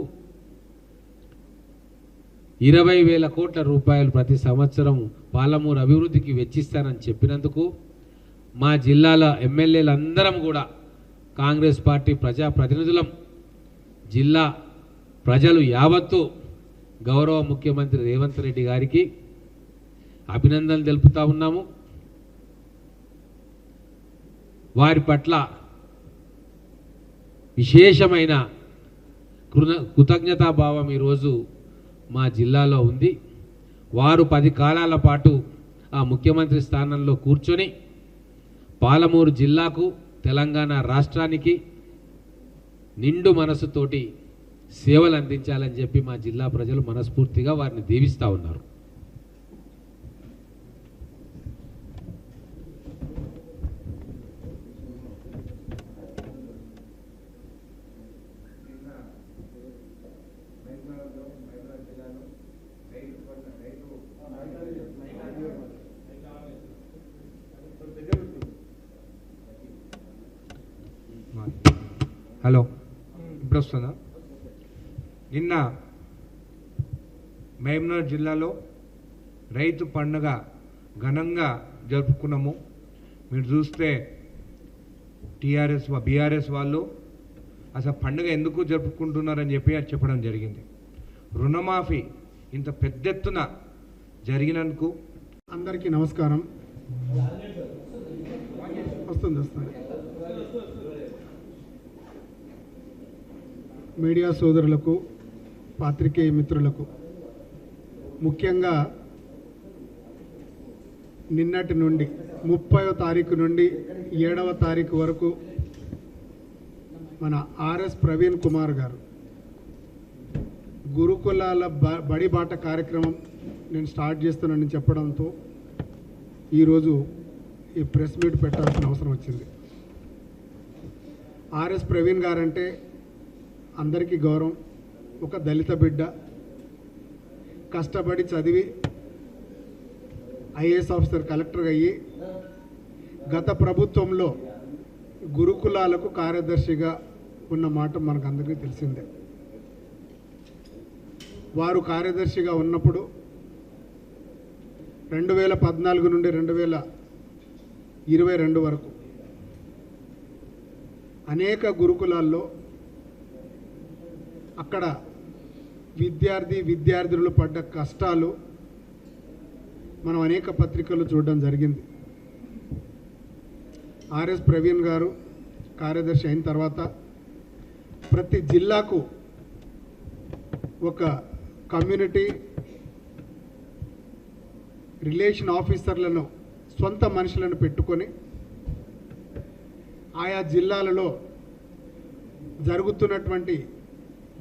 Speaker 2: 20,000 కోట్ల రూపాయలు ప్రతి సంవత్సరం పాలమూరు అభివృద్ధికి వెచ్చిస్తానని చెప్పినందుకు మా జిల్లాల ఎమ్మెల్యేలందరం కూడా కాంగ్రెస్ పార్టీ ప్రజాప్రతినిధులం, జిల్లా ప్రజలు యావత్తు గౌరవ ముఖ్యమంత్రి రేవంత్ రెడ్డి గారికి అభినందనలు తెలుపుతా ఉన్నాము. వారి పట్ల విశేషమైన కృతజ్ఞతాభావం ఈరోజు మా జిల్లాలో ఉంది. వారు 10 కాలాల పాటు ఆ ముఖ్యమంత్రి స్థానంలో కూర్చొని పాలమూరు జిల్లాకు, తెలంగాణ రాష్ట్రానికి నిండు మనసుతోటి సేవలు అందించాలని చెప్పి మా జిల్లా ప్రజలు మనస్ఫూర్తిగా వారిని దీవిస్తూ ఉన్నారు.
Speaker 3: హలో, ఇప్పుడు వస్తుందా? నిన్న మహబూబ్నగర్ జిల్లాలో రైతు పండుగ ఘనంగా జరుపుకున్నాము. మీరు చూస్తే బీఆర్ఎస్ వాళ్ళు అసలు పండుగ ఎందుకు జరుపుకుంటున్నారని చెప్పి అది చెప్పడం జరిగింది. రుణమాఫీ ఇంత పెద్ద ఎత్తున జరిగినందుకు
Speaker 4: అందరికీ నమస్కారం. వస్తుంది. మీడియా సోదరులకు, పాత్రికేయ మిత్రులకు, ముఖ్యంగా నిన్నటి నుండి 30వ తారీఖు నుండి 7వ తారీఖు వరకు మన ఆర్ఎస్ ప్రవీణ్ కుమార్ గారు గురుకులాల బడి బాట కార్యక్రమం నేను స్టార్ట్ చేస్తున్నానని చెప్పడంతో ఈరోజు ఈ ప్రెస్ మీట్ పెట్టాల్సిన అవసరం వచ్చింది. ఆర్ఎస్ ప్రవీణ్ గారంటే అందరికీ గౌరవం. ఒక దళిత బిడ్డ, కష్టపడి చదివి ఐఏఎస్ ఆఫీసర్, కలెక్టర్ అయ్యి గత ప్రభుత్వంలో గురుకులాలకు కార్యదర్శిగా ఉన్న మాట మనకు అందరికీ తెలిసిందే. వారు కార్యదర్శిగా ఉన్నప్పుడు 2014 నుండి 2022 వరకు అనేక గురుకులాల్లో అక్కడ విద్యార్థులు పడ్డ కష్టాలు మనం అనేక పత్రికల్లో చూడడం జరిగింది. ఆర్ఎస్ ప్రవీణ్ గారు కార్యదర్శి అయిన తర్వాత ప్రతి జిల్లాకు ఒక కమ్యూనిటీ రిలేషన్ ఆఫీసర్లను, సొంత మనుషులను పెట్టుకొని ఆయా జిల్లాలలో జరుగుతున్నటువంటి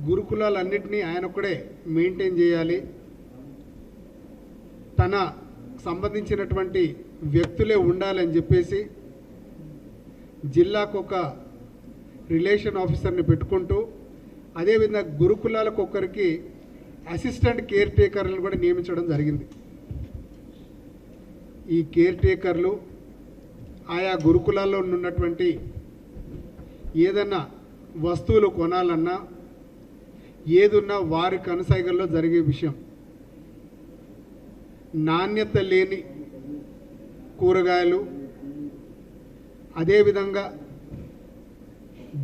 Speaker 4: గురుకులాలన్నింటినీ ఆయన ఒక్కడే మెయింటైన్ చేయాలి, తన సంబంధించినటువంటి వ్యక్తులే ఉండాలని చెప్పేసి జిల్లాకు ఒక రిలేషన్ ఆఫీసర్ని పెట్టుకుంటూ, అదేవిధంగా గురుకులాలకు ఒకరికి అసిస్టెంట్ కేర్ టేకర్లను కూడా నియమించడం జరిగింది. ఈ కేర్ టేకర్లు ఆయా గురుకులాల్లో ఉన్నటువంటి ఏదన్నా వస్తువులు కొనాలన్నా, ఏదున్నా వారి కనుసైగల్లో జరిగే విషయం. నాణ్యత లేని కూరగాయలు, అదేవిధంగా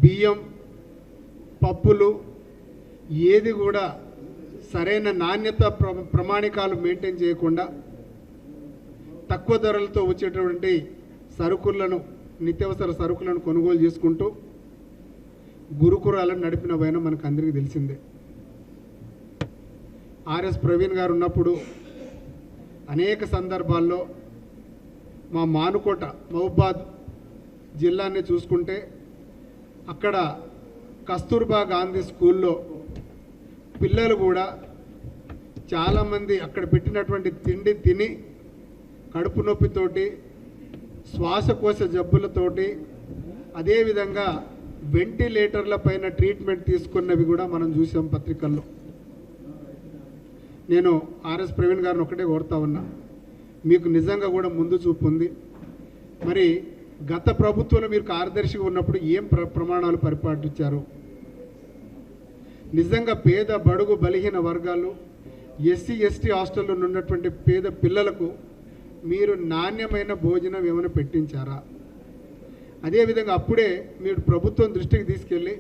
Speaker 4: బియ్యం, పప్పులు ఏది కూడా సరైన నాణ్యత ప్రమాణికాలు మెయింటైన్ చేయకుండా తక్కువ ధరలతో వచ్చేటువంటి సరుకులను, నిత్యావసర సరుకులను కొనుగోలు చేసుకుంటూ గురుకులాలను నడిపిన వైన మనకు అందరికీ తెలిసిందే. ఆర్ఎస్ ప్రవీణ్ గారు ఉన్నప్పుడు అనేక సందర్భాల్లో మా మానుకోట, మహబూబాద్ జిల్లాని చూసుకుంటే అక్కడ కస్తూర్బా గాంధీ స్కూల్లో పిల్లలు కూడా చాలామంది అక్కడ పెట్టినటువంటి తిండి తిని కడుపు నొప్పితోటి, శ్వాసకోశ జబ్బులతోటి, అదేవిధంగా వెంటిలేటర్ల పైన ట్రీట్మెంట్ తీసుకున్నవి కూడా మనం చూసాం పత్రికల్లో. నేను ఆర్ఎస్ ప్రవీణ్ గారిని ఒకటే కోరుతా ఉన్నా, మీకు నిజంగా కూడా ముందు చూపు ఉంది. మరి గత ప్రభుత్వంలో మీరు కార్యదర్శిగా ఉన్నప్పుడు ఏం ప్రమాణాలు పరిపాటించారు? నిజంగా పేద, బడుగు, బలహీన వర్గాలు, ఎస్సీ ఎస్టీ హాస్టల్లో ఉన్నటువంటి పేద పిల్లలకు మీరు నాణ్యమైన భోజనం ఏమైనా పెట్టించారా? అదేవిధంగా అప్పుడే మీరు ప్రభుత్వం దృష్టికి తీసుకెళ్ళి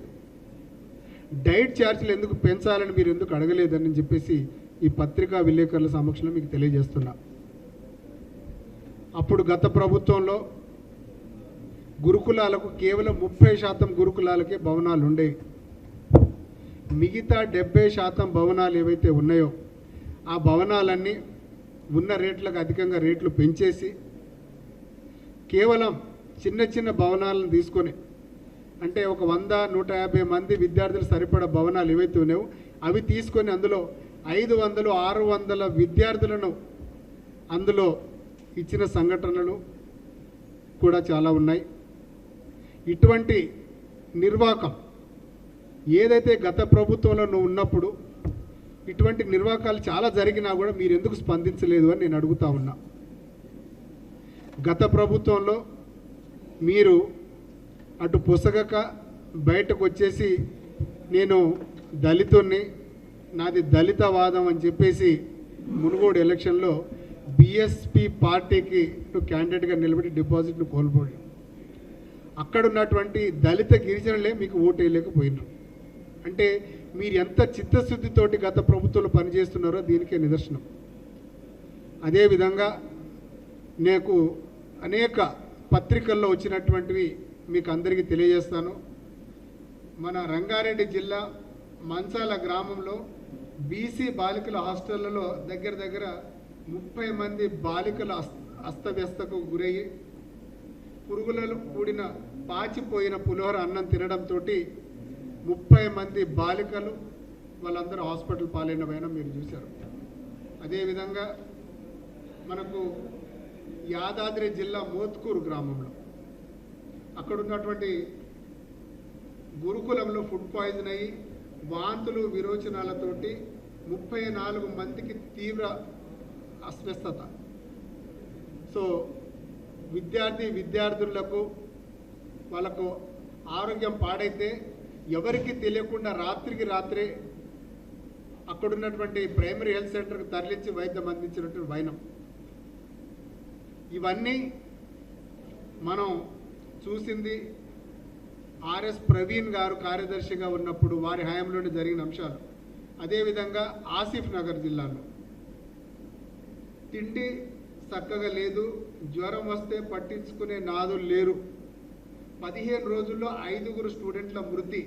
Speaker 4: డైట్ ఛార్జీలు ఎందుకు పెంచాలని మీరు ఎందుకు అడగలేదని చెప్పేసి ఈ పత్రికా విలేకరుల సమక్షంలో మీకు తెలియజేస్తున్నా. అప్పుడు గత ప్రభుత్వంలో గురుకులాలకు కేవలం 30% గురుకులాలకే భవనాలు ఉండేవి. మిగతా 70% భవనాలు ఏవైతే ఉన్నాయో ఆ భవనాలన్నీ ఉన్న రేట్లకు అధికంగా రేట్లు పెంచేసి కేవలం చిన్న చిన్న భవనాలను తీసుకొని, అంటే ఒక 100-150 మంది విద్యార్థులు సరిపడా భవనాలు ఏవైతే ఉన్నాయో అవి తీసుకొని అందులో 500-600 విద్యార్థులను అందులో ఇచ్చిన సంఘటనలు కూడా చాలా ఉన్నాయి. ఇటువంటి నిర్వాకం ఏదైతే గత ప్రభుత్వంలో నువ్వు ఉన్నప్పుడు ఇటువంటి నిర్వాకాలు చాలా జరిగినా కూడా మీరు ఎందుకు స్పందించలేదు అని నేను అడుగుతా ఉన్నా. గత ప్రభుత్వంలో మీరు అటు పొసగక బయటకు వచ్చేసి నేను దళితుణ్ణి, నాది దళితవాదం అని చెప్పేసి మునుగోడు ఎలక్షన్లో బీఎస్పీ పార్టీకి క్యాండిడేట్గా నిలబడి డిపాజిట్ను కోల్పోయి అక్కడ ఉన్నటువంటి దళిత గిరిజనులే మీకు ఓటు వేయలేకపోయినారు. అంటే మీరు ఎంత చిత్తశుద్ధితోటి గత ప్రభుత్వంలో పనిచేస్తున్నారో దీనికే నిదర్శనం. అదేవిధంగా నాకు అనేక పత్రికల్లో వచ్చినటువంటివి మీకు అందరికీ తెలియజేస్తాను. మన రంగారెడ్డి జిల్లా మంచాల గ్రామంలో బీసీ బాలికల హాస్టళ్లలో దగ్గర దగ్గర 30 మంది బాలికలు అస్తవ్యస్తకు గురయ్యి పురుగులలో కూడిన పాచిపోయిన పులిహోర అన్నం తినడంతో 30 మంది బాలికలు వాళ్ళందరూ హాస్పిటల్ పాలైన పైన మీరు చూశారు. అదేవిధంగా మనకు యాదాద్రి జిల్లా మోత్కూరు గ్రామంలో అక్కడ ఉన్నటువంటి గురుకులంలో ఫుడ్ పాయిజన్ అయ్యి వాంతులు విరోచనాలతోటి 34 మందికి తీవ్ర అస్వస్థత. సో విద్యార్థులకు వాళ్ళకు ఆరోగ్యం పాడైతే ఎవరికి తెలియకుండా రాత్రికి రాత్రే అక్కడున్నటువంటి ప్రైమరీ హెల్త్ సెంటర్కి తరలించి వైద్యం అందించినటువంటి వైనం. ఇవన్నీ మనం చూసింది ఆర్ఎస్ ప్రవీణ్ గారు కార్యదర్శిగా ఉన్నప్పుడు వారి హయాంలోనే జరిగిన అంశాలు. అదేవిధంగా ఆసిఫ్ నగర్ జిల్లాలో తిండి చక్కగా లేదు, జ్వరం వస్తే పట్టించుకునే నాదులు లేరు. 15 రోజుల్లో 5 స్టూడెంట్ల మృతి.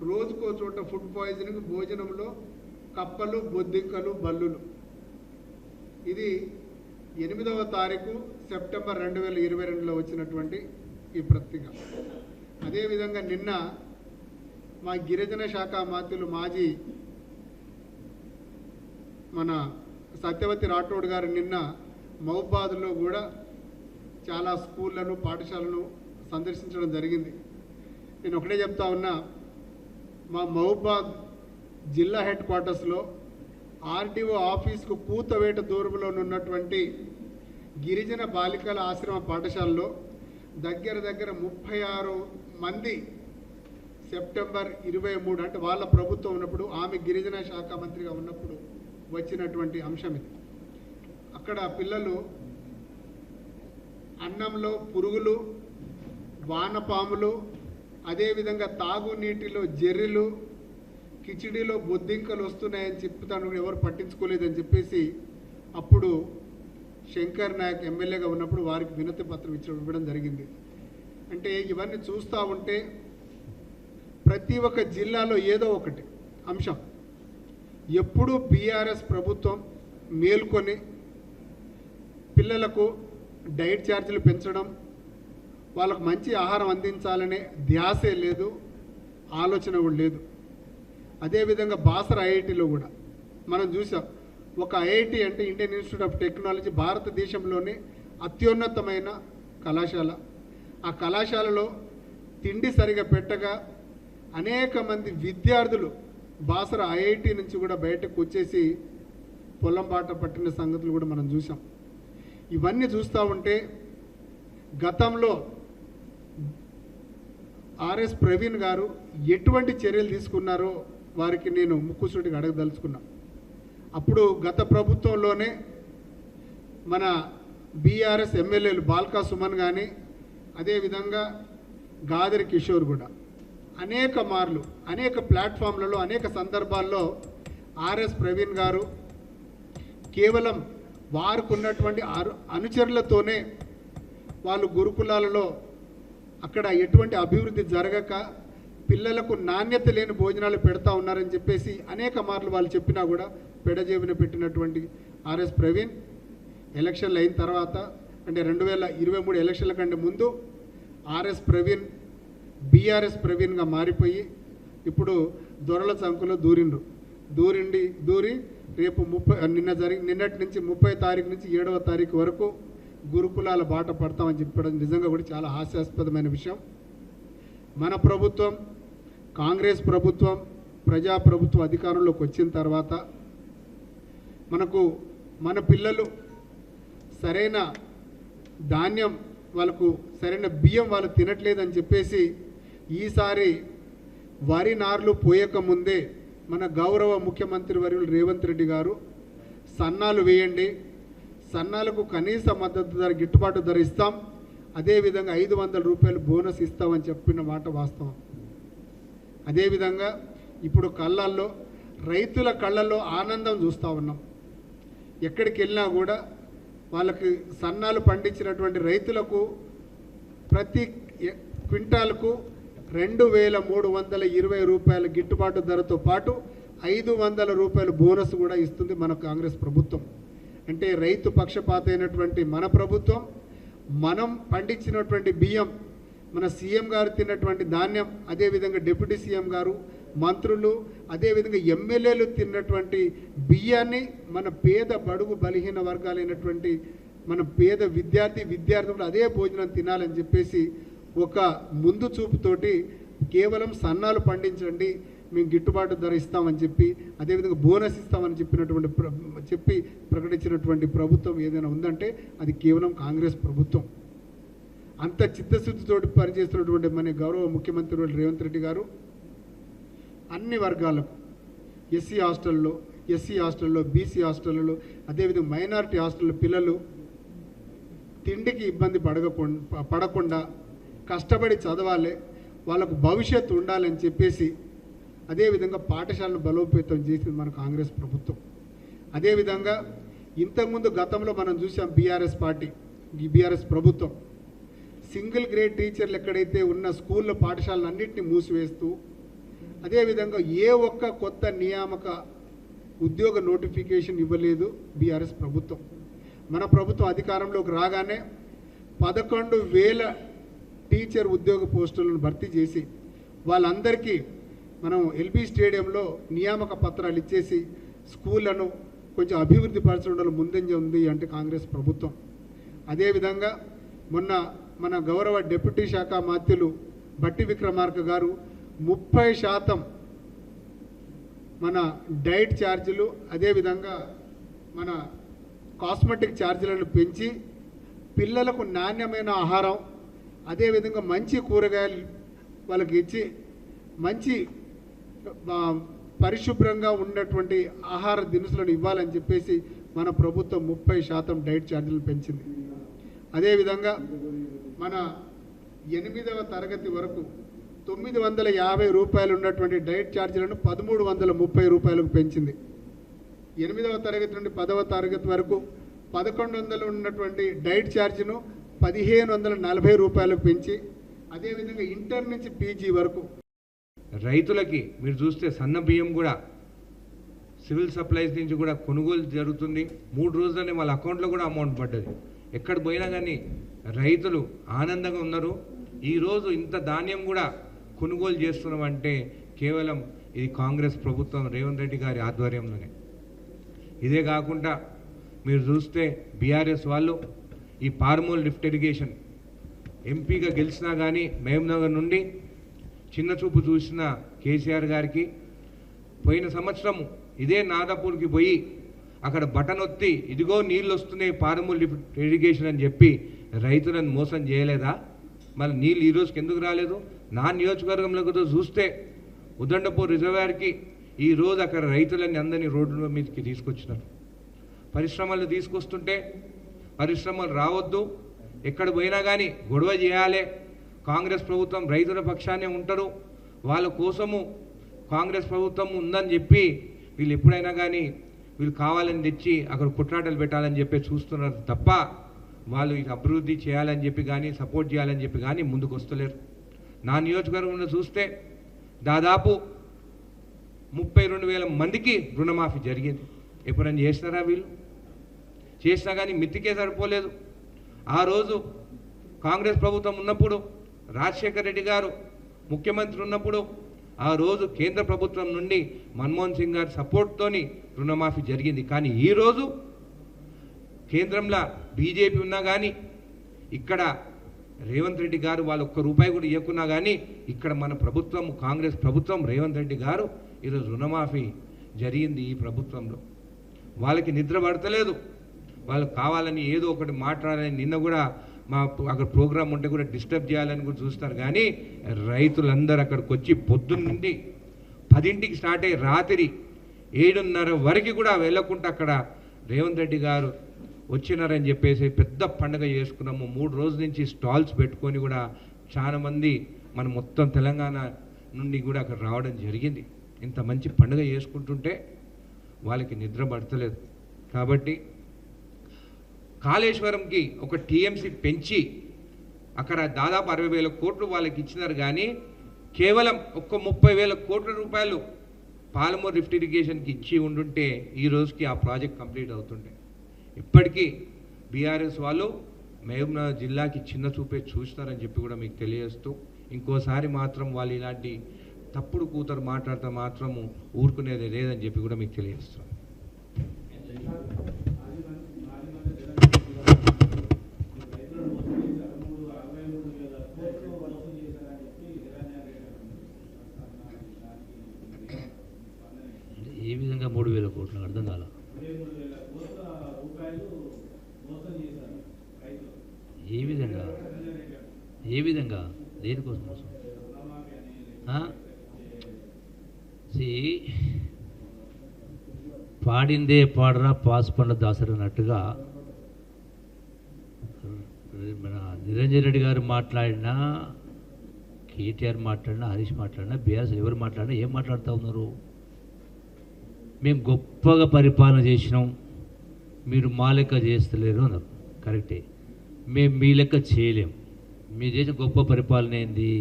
Speaker 4: రోజుకో చోట ఫుడ్ పాయిజనింగ్, భోజనంలో కప్పలు, బొద్దింకలు, బల్లులు. ఇది 8వ తారీఖు సెప్టెంబర్ 2022లో వచ్చినటువంటి ఈ పత్రిక. అదేవిధంగా నిన్న మా గిరిజన శాఖ మంత్రులు మాజీ మన సత్యవతి రాఠోడ్ గారు నిన్న మహబూబాద్లో కూడా చాలా స్కూళ్ళను, పాఠశాలను సందర్శించడం జరిగింది. నేను ఒకటే చెప్తా ఉన్నా, మా మహబూబాద్ జిల్లా హెడ్ క్వార్టర్స్లో ఆర్టీఓ ఆఫీస్కు కూతవేట దూరంలో ఉన్నటువంటి గిరిజన బాలికల ఆశ్రమ పాఠశాలలో దగ్గర 36 మంది సెప్టెంబర్ 23 అంటే వాళ్ళ ప్రభుత్వం ఉన్నప్పుడు, ఆమె గిరిజన శాఖ మంత్రిగా ఉన్నప్పుడు వచ్చినటువంటి అంశం ఇది. అక్కడ పిల్లలు అన్నంలో పురుగులు, వానపాములు, అదేవిధంగా తాగునీటిలో జెర్రీలు, కిచిడీలో బొద్దింకలు వస్తున్నాయని చెప్తాను, ఎవరు పట్టించుకోలేదని చెప్పేసి అప్పుడు శంకర్ నాయక్ ఎమ్మెల్యేగా ఉన్నప్పుడు వారికి వినతి పత్రం ఇవ్వడం జరిగింది. అంటే ఇవన్నీ చూస్తూ ఉంటే ప్రతి ఒక్క జిల్లాలో ఏదో ఒకటి అంశం. ఎప్పుడూ బీఆర్ఎస్ ప్రభుత్వం మేల్కొని పిల్లలకు డైట్ ఛార్జీలు పెంచడం, వాళ్ళకు మంచి ఆహారం అందించాలనే ధ్యాసే లేదు, ఆలోచన కూడా లేదు. అదేవిధంగా బాసర ఐఐటిలో కూడా మనం చూసాం. ఒక ఐఐటి అంటే ఇండియన్ ఇన్స్టిట్యూట్ ఆఫ్ టెక్నాలజీ భారతదేశంలోనే అత్యున్నతమైన కళాశాల. ఆ కళాశాలలో తిండి సరిగా పెట్టగా అనేక మంది విద్యార్థులు బాసర ఐఐటి నుంచి కూడా బయటకు వచ్చేసి పొలం బాట పట్టిన సంగతులు కూడా మనం చూసాం. ఇవన్నీ చూస్తూ ఉంటే గతంలో ఆర్ఎస్ ప్రవీణ్ గారు ఎటువంటి చర్యలు తీసుకున్నారో వారికి నేను ముక్కుసూటిగా అడగదలుచుకున్నా. అప్పుడు గత ప్రభుత్వంలోనే మన బీఆర్ఎస్ ఎమ్మెల్యేలు బాల్కా సుమన్ కానీ, అదేవిధంగా గాదరి కిషోర్ కూడా అనేక మార్లు అనేక ప్లాట్ఫామ్లలో అనేక సందర్భాల్లో ఆర్ఎస్ ప్రవీణ్ గారు కేవలం వారికి ఉన్నటువంటి అనుచరులతోనే వాళ్ళు గురుకులాలలో అక్కడ ఎటువంటి అభివృద్ధి జరగక పిల్లలకు నాణ్యత లేని భోజనాలు పెడతా ఉన్నారని చెప్పేసి అనేక మార్లు వాళ్ళు చెప్పినా కూడా పెడజేవిన పెట్టినటువంటి ఆర్ఎస్ ప్రవీణ్ ఎలక్షన్లు అయిన తర్వాత అంటే 2023 ఎలక్షన్ల కంటే ముందు ఆర్ఎస్ ప్రవీణ్ బీఆర్ఎస్ ప్రవీణ్గా మారిపోయి ఇప్పుడు దొరల చంకులో దూరి రేపు నిన్నటి నుంచి 30వ తారీఖు నుంచి 7వ తారీఖు వరకు గురుకులాల బాట పడతామని చెప్పడం నిజంగా కూడా చాలా హాస్యాస్పదమైన విషయం. మన ప్రభుత్వం, కాంగ్రెస్ ప్రభుత్వం, ప్రజాప్రభుత్వం అధికారంలోకి వచ్చిన తర్వాత మనకు మన పిల్లలు సరైన ధాన్యం, వాళ్ళకు సరైన బియ్యం వాళ్ళు తినట్లేదని చెప్పేసి ఈసారి వరి నార్లు పోయక ముందే మన గౌరవ ముఖ్యమంత్రి వర్యులు రేవంత్ రెడ్డి గారు సన్నాలు వేయండి, సన్నాలకు కనీస మద్దతు ధర, గిట్టుబాటు ధర ఇస్తాం, అదేవిధంగా 500 రూపాయలు బోనస్ ఇస్తామని చెప్పిన మాట వాస్తవం. అదేవిధంగా ఇప్పుడు కళ్ళల్లో రైతుల కళ్ళల్లో ఆనందం చూస్తూ ఉన్నాం. ఎక్కడికి వెళ్ళినా కూడా వాళ్ళకి సన్నాలు పండించినటువంటి రైతులకు ప్రతి క్వింటాల్కు 2320 రూపాయల గిట్టుబాటు ధరతో పాటు 500 రూపాయల బోనస్ కూడా ఇస్తుంది మన కాంగ్రెస్ ప్రభుత్వం. అంటే రైతు పక్షపాత అయినటువంటి మన ప్రభుత్వం, మనం పండించినటువంటి బియ్యం, మన సీఎం గారు తిన్నటువంటి ధాన్యం, అదేవిధంగా డిప్యూటీ సీఎం గారు, మంత్రులు, అదేవిధంగా ఎమ్మెల్యేలు తిన్నటువంటి బియ్యాన్ని మన పేద బడుగు బలహీన వర్గాలైనటువంటి మన పేద విద్యార్థులు అదే భోజనం తినాలని చెప్పేసి ఒక ముందు చూపుతోటి కేవలం సన్నాలు పండించండి, మేము గిట్టుబాటు ధర ఇస్తామని చెప్పి, అదేవిధంగా బోనస్ ఇస్తామని చెప్పి ప్రకటించినటువంటి ప్రభుత్వం ఏదైనా ఉందంటే అది కేవలం కాంగ్రెస్ ప్రభుత్వం. అంత చిత్తశుద్ధితోటి పనిచేస్తున్నటువంటి మన గౌరవ ముఖ్యమంత్రి రేవంత్ రెడ్డి గారు అన్ని వర్గాలకు ఎస్సీ హాస్టల్లో, బీసీ హాస్టల్లో, అదేవిధంగా మైనారిటీ హాస్టల్లో పిల్లలు తిండికి ఇబ్బంది పడకుండా కష్టపడి చదవాలి, వాళ్ళకు భవిష్యత్తు ఉండాలని చెప్పేసి అదేవిధంగా పాఠశాలను బలోపేతం చేసింది మన కాంగ్రెస్ ప్రభుత్వం. అదేవిధంగా ఇంతకుముందు గతంలో మనం చూసాం బీఆర్ఎస్ ప్రభుత్వం సింగిల్ గ్రేడ్ టీచర్లు ఎక్కడైతే ఉన్న స్కూళ్ళ పాఠశాలన్నింటినీ మూసివేస్తూ, అదేవిధంగా ఏ ఒక్క కొత్త నియామక ఉద్యోగ నోటిఫికేషన్ ఇవ్వలేదు బీఆర్ఎస్ ప్రభుత్వం. మన ప్రభుత్వం అధికారంలోకి రాగానే 11,000 టీచర్ ఉద్యోగ పోస్టులను భర్తీ చేసి వాళ్ళందరికీ మనం ఎల్బీ స్టేడియంలో నియామక పత్రాలు ఇచ్చేసి స్కూళ్లను కొంచెం అభివృద్ధి పరచడంలో ముందంజ ఉంది అంటే కాంగ్రెస్ ప్రభుత్వం. అదేవిధంగా మొన్న మన గౌరవ డిప్యూటీ శాఖ మంత్రులు బట్టి విక్రమార్క గారు 30% మన డైట్ ఛార్జీలు, అదేవిధంగా మన కాస్మెటిక్ ఛార్జీలను పెంచి పిల్లలకు నాణ్యమైన ఆహారం, అదేవిధంగా మంచి కూరగాయలు వాళ్ళకి ఇచ్చి మంచి పరిశుభ్రంగా ఉన్నటువంటి ఆహార దినుసులను ఇవ్వాలని చెప్పేసి మన ప్రభుత్వం 30% డైట్ ఛార్జీలు పెంచింది. అదేవిధంగా మన 8వ తరగతి వరకు 950 రూపాయలు ఉన్నటువంటి డైట్ ఛార్జీలను 1330 రూపాయలకు పెంచింది. 8వ తరగతి నుండి 10వ తరగతి వరకు 1100 ఉన్నటువంటి డైట్ ఛార్జీను 1540 రూపాయలకు పెంచి, అదేవిధంగా ఇంటర్ నుంచి పీజీ వరకు
Speaker 3: రైతులకి మీరు చూస్తే సన్న బియ్యం కూడా సివిల్ సప్లైస్ నుంచి కూడా కొనుగోలు జరుగుతుంది. 3 రోజులనే వాళ్ళ అకౌంట్లో కూడా అమౌంట్ పడ్డది. ఎక్కడ పోయినా కానీ రైతులు ఆనందంగా ఉన్నారు. ఈరోజు ఇంత ధాన్యం కూడా కొనుగోలు చేస్తున్నామంటే కేవలం ఇది కాంగ్రెస్ ప్రభుత్వం రేవంత్ రెడ్డి గారి ఆధ్వర్యంలోనే. ఇదే కాకుండా మీరు చూస్తే బీఆర్ఎస్ వాళ్ళు ఈ పార్మోల్ లిఫ్ట్ ఇరిగేషన్ ఎంపీగా గెలిచినా కానీ మహబూబ్నగర్ నుండి చిన్న చూపు చూసిన కేసీఆర్ గారికి పోయిన సంవత్సరం ఇదే నాదాపూర్కి పోయి అక్కడ బటన్ ఒత్తి ఇదిగో నీళ్ళు వస్తున్నాయి పార్మోల్ లిఫ్ట్ ఇరిగేషన్ అని చెప్పి రైతులను మోసం చేయలేదా? మరి నీళ్ళు ఈ రోజుకి ఎందుకు రాలేదు? నా నియోజకవర్గంలో చూస్తే ఉదండపూర్ రిజర్వాయర్కి ఈరోజు అక్కడ రైతులని అందరినీ రోడ్ల మీదకి తీసుకొచ్చినారు. పరిశ్రమలు తీసుకొస్తుంటే పరిశ్రమలు రావద్దు, ఎక్కడ పోయినా కానీ గొడవ చేయాలి, కాంగ్రెస్ ప్రభుత్వం రైతుల పక్షానే ఉంటారు, వాళ్ళ కోసము కాంగ్రెస్ ప్రభుత్వం ఉందని చెప్పి వీళ్ళు ఎప్పుడైనా కానీ వీళ్ళు కావాలని తెచ్చి అక్కడ కుట్రాటలు పెట్టాలని చెప్పి చూస్తున్నారు తప్ప వాళ్ళు ఇది అభివృద్ధి చేయాలని చెప్పి కానీ సపోర్ట్ చేయాలని చెప్పి కానీ ముందుకు వస్తలేరు. నా నియోజకవర్గంలో చూస్తే దాదాపు 32,000 మందికి రుణమాఫీ జరిగింది. ఎప్పుడైనా చేస్తారా? వీళ్ళు చేసినా కానీ మిత్తికే సరిపోలేదు. ఆ రోజు కాంగ్రెస్ ప్రభుత్వం ఉన్నప్పుడు రాజశేఖర్ రెడ్డి గారు ముఖ్యమంత్రి ఉన్నప్పుడు ఆ రోజు కేంద్ర ప్రభుత్వం నుండి మన్మోహన్ సింగ్ గారి సపోర్ట్తోని రుణమాఫీ జరిగింది. కానీ ఈరోజు కేంద్రంలో బీజేపీ ఉన్నా కానీ ఇక్కడ రేవంత్ రెడ్డి గారు వాళ్ళు ఒక్క రూపాయి కూడా ఇవ్వకున్నా కానీ ఇక్కడ మన ప్రభుత్వం కాంగ్రెస్ ప్రభుత్వం రేవంత్ రెడ్డి గారు ఈరోజు రుణమాఫీ జరిగింది ఈ ప్రభుత్వంలో. వాళ్ళకి నిద్ర పడతలేదు, వాళ్ళు కావాలని ఏదో ఒకటి మాట్లాడాలని నిన్న కూడా మా అక్కడ ప్రోగ్రాం ఉంటే కూడా డిస్టర్బ్ చేయాలని కూడా చూస్తారు. కానీ రైతులందరూ అక్కడికి వచ్చి పొద్దున్న నుండి 10ంటికి స్టార్ట్ అయ్యి రాత్రి 7:30 వరకు కూడా వెళ్ళకుండా అక్కడ రేవంత్ రెడ్డి గారు వచ్చినారని చెప్పేసి పెద్ద పండుగ చేసుకున్నాము. 3 రోజుల నుంచి స్టాల్స్ పెట్టుకొని కూడా చాలామంది మన మొత్తం తెలంగాణ నుండి కూడా అక్కడ రావడం జరిగింది. ఇంత మంచి పండుగ చేసుకుంటుంటే వాళ్ళకి నిద్ర పడతలేదు. కాబట్టి కాళేశ్వరంకి ఒక టీఎంసీ పెంచి అక్కడ దాదాపు 60,000 కోట్లు వాళ్ళకి ఇచ్చినారు. కానీ కేవలం ఒక్క 30,000 కోట్ల రూపాయలు పాలమూరు లిఫ్ట్ ఇరిగేషన్కి ఇచ్చి ఉండుంటే ఈ రోజుకి ఆ ప్రాజెక్ట్ కంప్లీట్ అవుతుండే. ఇప్పటికీ బీఆర్ఎస్ వాళ్ళు మహబూబ్నగర్ జిల్లాకి చిన్న చూపే చూస్తారని చెప్పి కూడా మీకు తెలియజేస్తూ, ఇంకోసారి మాత్రం వాళ్ళు ఇలాంటి తప్పుడు కూతురు మాట్లాడితే మాత్రము ఊరుకునేది లేదని చెప్పి కూడా మీకు తెలియజేస్తాం.
Speaker 1: ఏ విధంగా 3,000 కోట్లు అర్థం కాల? ఏ విధంగా దేనికోసం మోసం? పాడిందే పాడరా పాస్ పండ్ల దాసరి అన్నట్టుగా మన నిరంజన్ రెడ్డి గారు మాట్లాడినా, కేటీఆర్ మాట్లాడినా, హరీష్ మాట్లాడినా, బీఆర్ఎస్ ఎవరు మాట్లాడినా ఏం మాట్లాడుతూ ఉన్నారు? మేము గొప్పగా పరిపాలన చేసినాం, మీరు మా లెక్క చేస్తలేరు అన్నారు. కరెక్టే, మేము మీ లెక్క చేయలేం. మీరు చేసిన గొప్ప పరిపాలన ఏంది?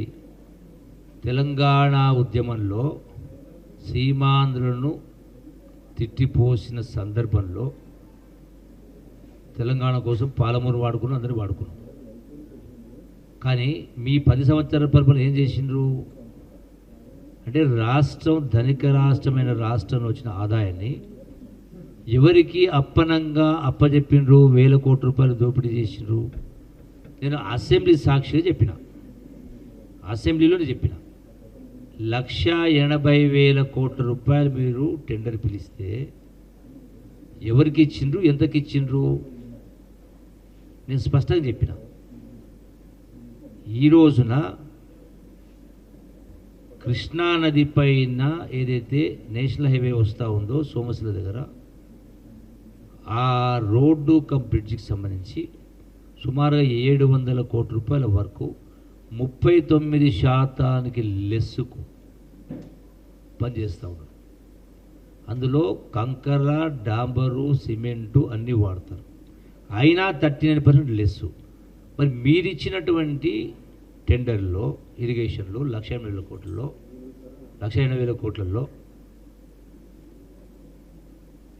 Speaker 1: తెలంగాణ ఉద్యమంలో సీమాంధ్రులను తిట్టిపోసిన సందర్భంలో తెలంగాణ కోసం పాలమూరు వాడుకున్నాం, అందరూ వాడుకున్నాం. కానీ మీ 10 సంవత్సరాల పరిపాలన ఏం చేసిండ్రు అంటే, రాష్ట్రం ధనిక రాష్ట్రమైన రాష్ట్రంలో వచ్చిన ఆదాయాన్ని ఎవరికి అప్పనంగా అప్పచెప్పిండ్రు? 1,000 కోట్ల రూపాయలు దోపిడీ చేసిండ్రు. నేను అసెంబ్లీ సాక్షిగా చెప్పిన, అసెంబ్లీలోనే చెప్పిన, 1,80,000 కోట్ల రూపాయలు మీరు టెండర్ పిలిస్తే ఎవరికి ఇచ్చిండ్రు, ఎంతకి ఇచ్చిండ్రు? నేను స్పష్టంగా చెప్పిన. ఈ రోజున కృష్ణానది పైన ఏదైతే నేషనల్ హైవే వస్తూ ఉందో సోమశిల దగ్గర, ఆ రోడ్డు కమ్ బ్రిడ్జికి సంబంధించి సుమారుగా 700 కోట్ల రూపాయల వరకు 39% లెస్సుకు పనిచేస్తూ ఉన్నారు. అందులో కంకర, డాంబరు, సిమెంటు అన్నీ వాడతారు. అయినా 39% లెస్సు. మరి మీరిచ్చినటువంటి టెండర్లో ఇరిగేషన్లో 1,80,000 కోట్లలో 1,80,000 కోట్లలో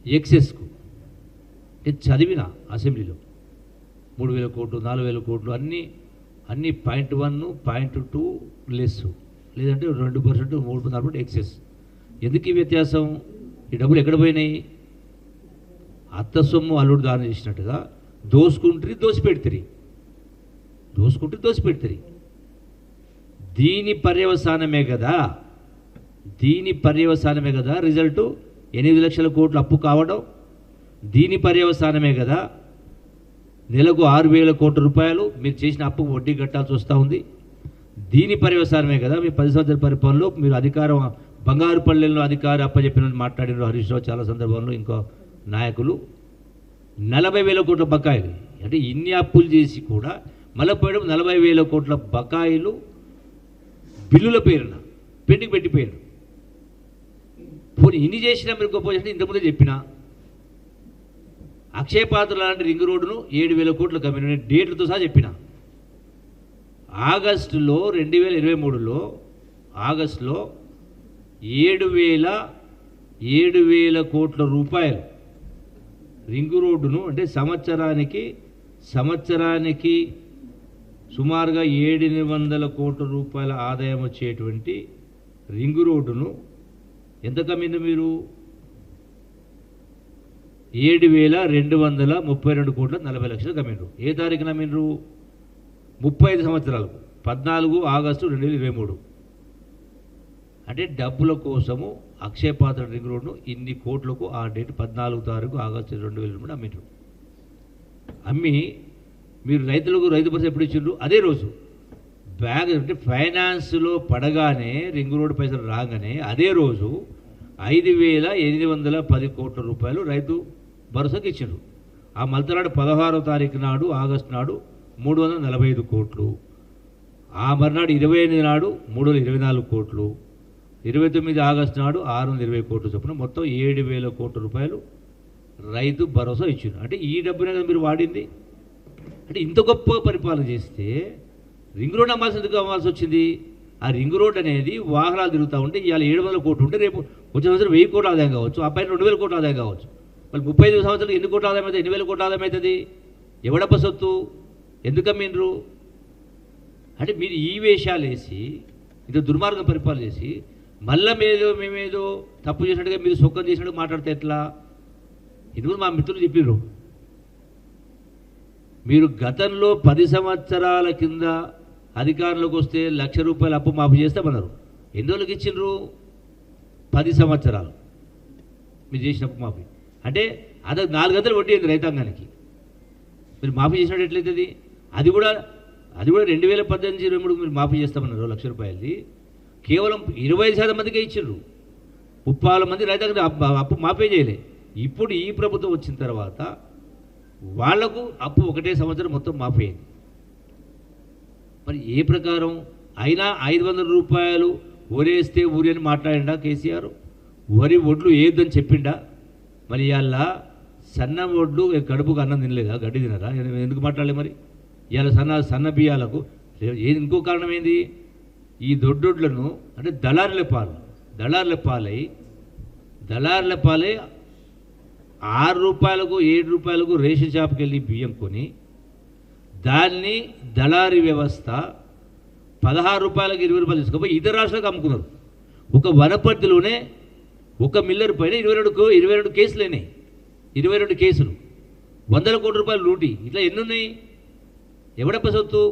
Speaker 1: ఎక్సెస్కు నేను చదివిన అసెంబ్లీలో 3,000 కోట్లు, 4,000 కోట్లు అన్నీ 0.1, 0.2 లెస్, లేదంటే 2%, 3% ఎక్సెస్. ఎందుకు ఈ వ్యత్యాసం? ఈ డబ్బులు ఎక్కడ పోయినాయి? అత్త సొమ్ము అల్లుడు దానం చేసినట్టుగా దోసుకుంటారు, దోసిపెడతారు. దీని పర్యవసానమే కదా రిజల్టు 8 లక్షల కోట్లు అప్పు కావడం. దీని పర్యవసానమే కదా నెలకు 6,000 కోట్ల రూపాయలు మీరు చేసిన అప్పుకు వడ్డీ కట్టాల్సి వస్తూ ఉంది. దీని పర్యవసానమే కదా మీ 10 సంవత్సరాల పరిపాలనలో మీరు అధికారం బంగారు పల్లెల్లో అధికారం అప్పచెప్పిన మాట్లాడిన హరీష్ రావు చాలా సందర్భంలో ఇంకో నాయకులు 40,000 కోట్ల బకాయిలు. అంటే ఇన్ని అప్పులు చేసి కూడా మళ్ళీ పోయడం 40,000 కోట్ల బకాయిలు బిల్లుల పేరున పెండింగ్ పెట్టిపోయారు. పోనీ ఇన్ని చేసినా మీరు గొప్ప చేసినా ఇంతకుముందే చెప్పిన అక్షయ పాత్ర లాంటి రింగ్ రోడ్డును 7,000 కోట్ల కమ్మిన డేట్లతో సహా చెప్పిన. ఆగస్టులో 2023లో ఆగస్టులో 7,000 కోట్ల రూపాయలు రింగ్ రోడ్డును, అంటే సంవత్సరానికి సుమారుగా 700 కోట్ల రూపాయల ఆదాయం వచ్చేటువంటి రింగ్ రోడ్డును ఎంత కమ్మింది మీరు? 7,232 కోట్ల 40 లక్షలు కమ్మిండ్రు. ఏ తారీఖున కమ్మిండ్రు? 35 సంవత్సరాలకు 14 ఆగస్టు 2023. అంటే డబ్బుల కోసము అక్షయ పాత్ర రింగ్ రోడ్ను ఇన్ని కోట్లకు ఆ డేట్ 14 తారీఖు ఆగస్టు 2023 అమ్మిండ్రు. అమ్మి మీరు రైతు భరోసా ఎప్పుడు ఇచ్చిండ్రు? అదే రోజు బ్యాగ్ అంటే ఫైనాన్స్లో పడగానే రింగ్ రోడ్డు పైసలు రాగానే అదే రోజు 5,810 కోట్ల రూపాయలు రైతు భరోసాకి ఇచ్చిండ్రు. ఆ మలతనాడు 16వ తారీఖు నాడు ఆగస్టు నాడు 345 కోట్లు, ఆ మర్నాడు 28 నాడు 324 కోట్లు, 29 ఆగస్టు నాడు 620 కోట్లు చొప్పున మొత్తం 7,000 కోట్ల రూపాయలు రైతు భరోసా ఇచ్చింది. అంటే ఈ డబ్బునే కదా మీరు వాడింది. అంటే ఇంత గొప్పగా పరిపాలన చేస్తే రింగ్ రోడ్ అమ్మాల్సి వచ్చింది. ఆ రింగ్ రోడ్ అనేది వాహనాలు తిరుగుతూ ఉంటే ఇవాళ 700 కోట్లు ఉంటే రేపు వచ్చే సంవత్సరం 1000 కోట్ల ఆదాయం కావచ్చు, ఆ పైన 2000 కోట్ల ఆదాయం కావచ్చు. మళ్ళీ 35 సంవత్సరాలు ఎన్ని కోట్ల ఆదాయం అవుతుంది? 8,000 కోట్ల ఆదాయం అవుతుంది. ఎవడప్ప సొత్తు? ఎందుకమ్మిండ్రు? అంటే మీరు ఈ వేషాలు వేసి ఇంత దుర్మార్గం పరిపాలన చేసి మళ్ళీ మేమేదో తప్పు చేసినట్టుగా మీరు సొక్కం చేసినట్టు మాట్లాడితే ఎట్లా? ఇది మా మిత్రులు చెప్పిర్రు. మీరు గతంలో 10 సంవత్సరాల కింద అధికారంలోకి వస్తే 1,00,000 రూపాయలు అప్పు మాఫీ చేస్తామన్నారు. ఎన్ని రోజులకి ఇచ్చిండ్రు? 10 సంవత్సరాలు మీరు చేసిన అప్పు మాఫీ. అంటే అది 4 గంటలు వడ్డీ అయింది రైతాంగానికి. మీరు మాఫీ చేసినట్టు ఎట్లయితుంది? అది కూడా 2018-23 మీరు మాఫీ చేస్తామన్నారు 1,00,000 రూపాయలది. కేవలం 25% మందికే ఇచ్చిండ్రు. 30 మంది రైతాంగం అప్పు మాఫీ చేయలే. ఇప్పుడు ఈ ప్రభుత్వం వచ్చిన తర్వాత వాళ్లకు అప్పు ఒకటే సంవత్సరం మొత్తం మాఫీ అయింది. మరి ఏ ప్రకారం అయినా 500 రూపాయలు ఒరేస్తే ఊరి అని మాట్లాడిండా కేసీఆర్? వరి ఒడ్లు ఏదని చెప్పిండా? మరి ఇవాళ సన్న ఒడ్లు కడుపుకు అన్నం తినలేదా? గడ్డి తినరా? ఎందుకు మాట్లాడలే? మరి ఇవాళ సన్న బియ్యాలకు ఇంకో కారణం ఏంది? ఈ దొడ్డొడ్లను అంటే దళారుల పాలై 6 రూపాయలకు 7 రూపాయలకు రేషన్ షాప్కి వెళ్ళి బియ్యం కొని దాన్ని దళారీ వ్యవస్థ 16 రూపాయలకు 20 రూపాయలు తీసుకుపోయి ఇతర రాష్ట్రాలకు అమ్ముకున్నారు. ఒక వనపర్తిలోనే ఒక మిల్లర్ పైన 22 కేసులు అయినాయి. 22 కేసులు, 100 కోట్ల రూపాయలు లూటి. ఇట్లా ఎన్ని ఉన్నాయి? ఎవడప్ప సొత్తు?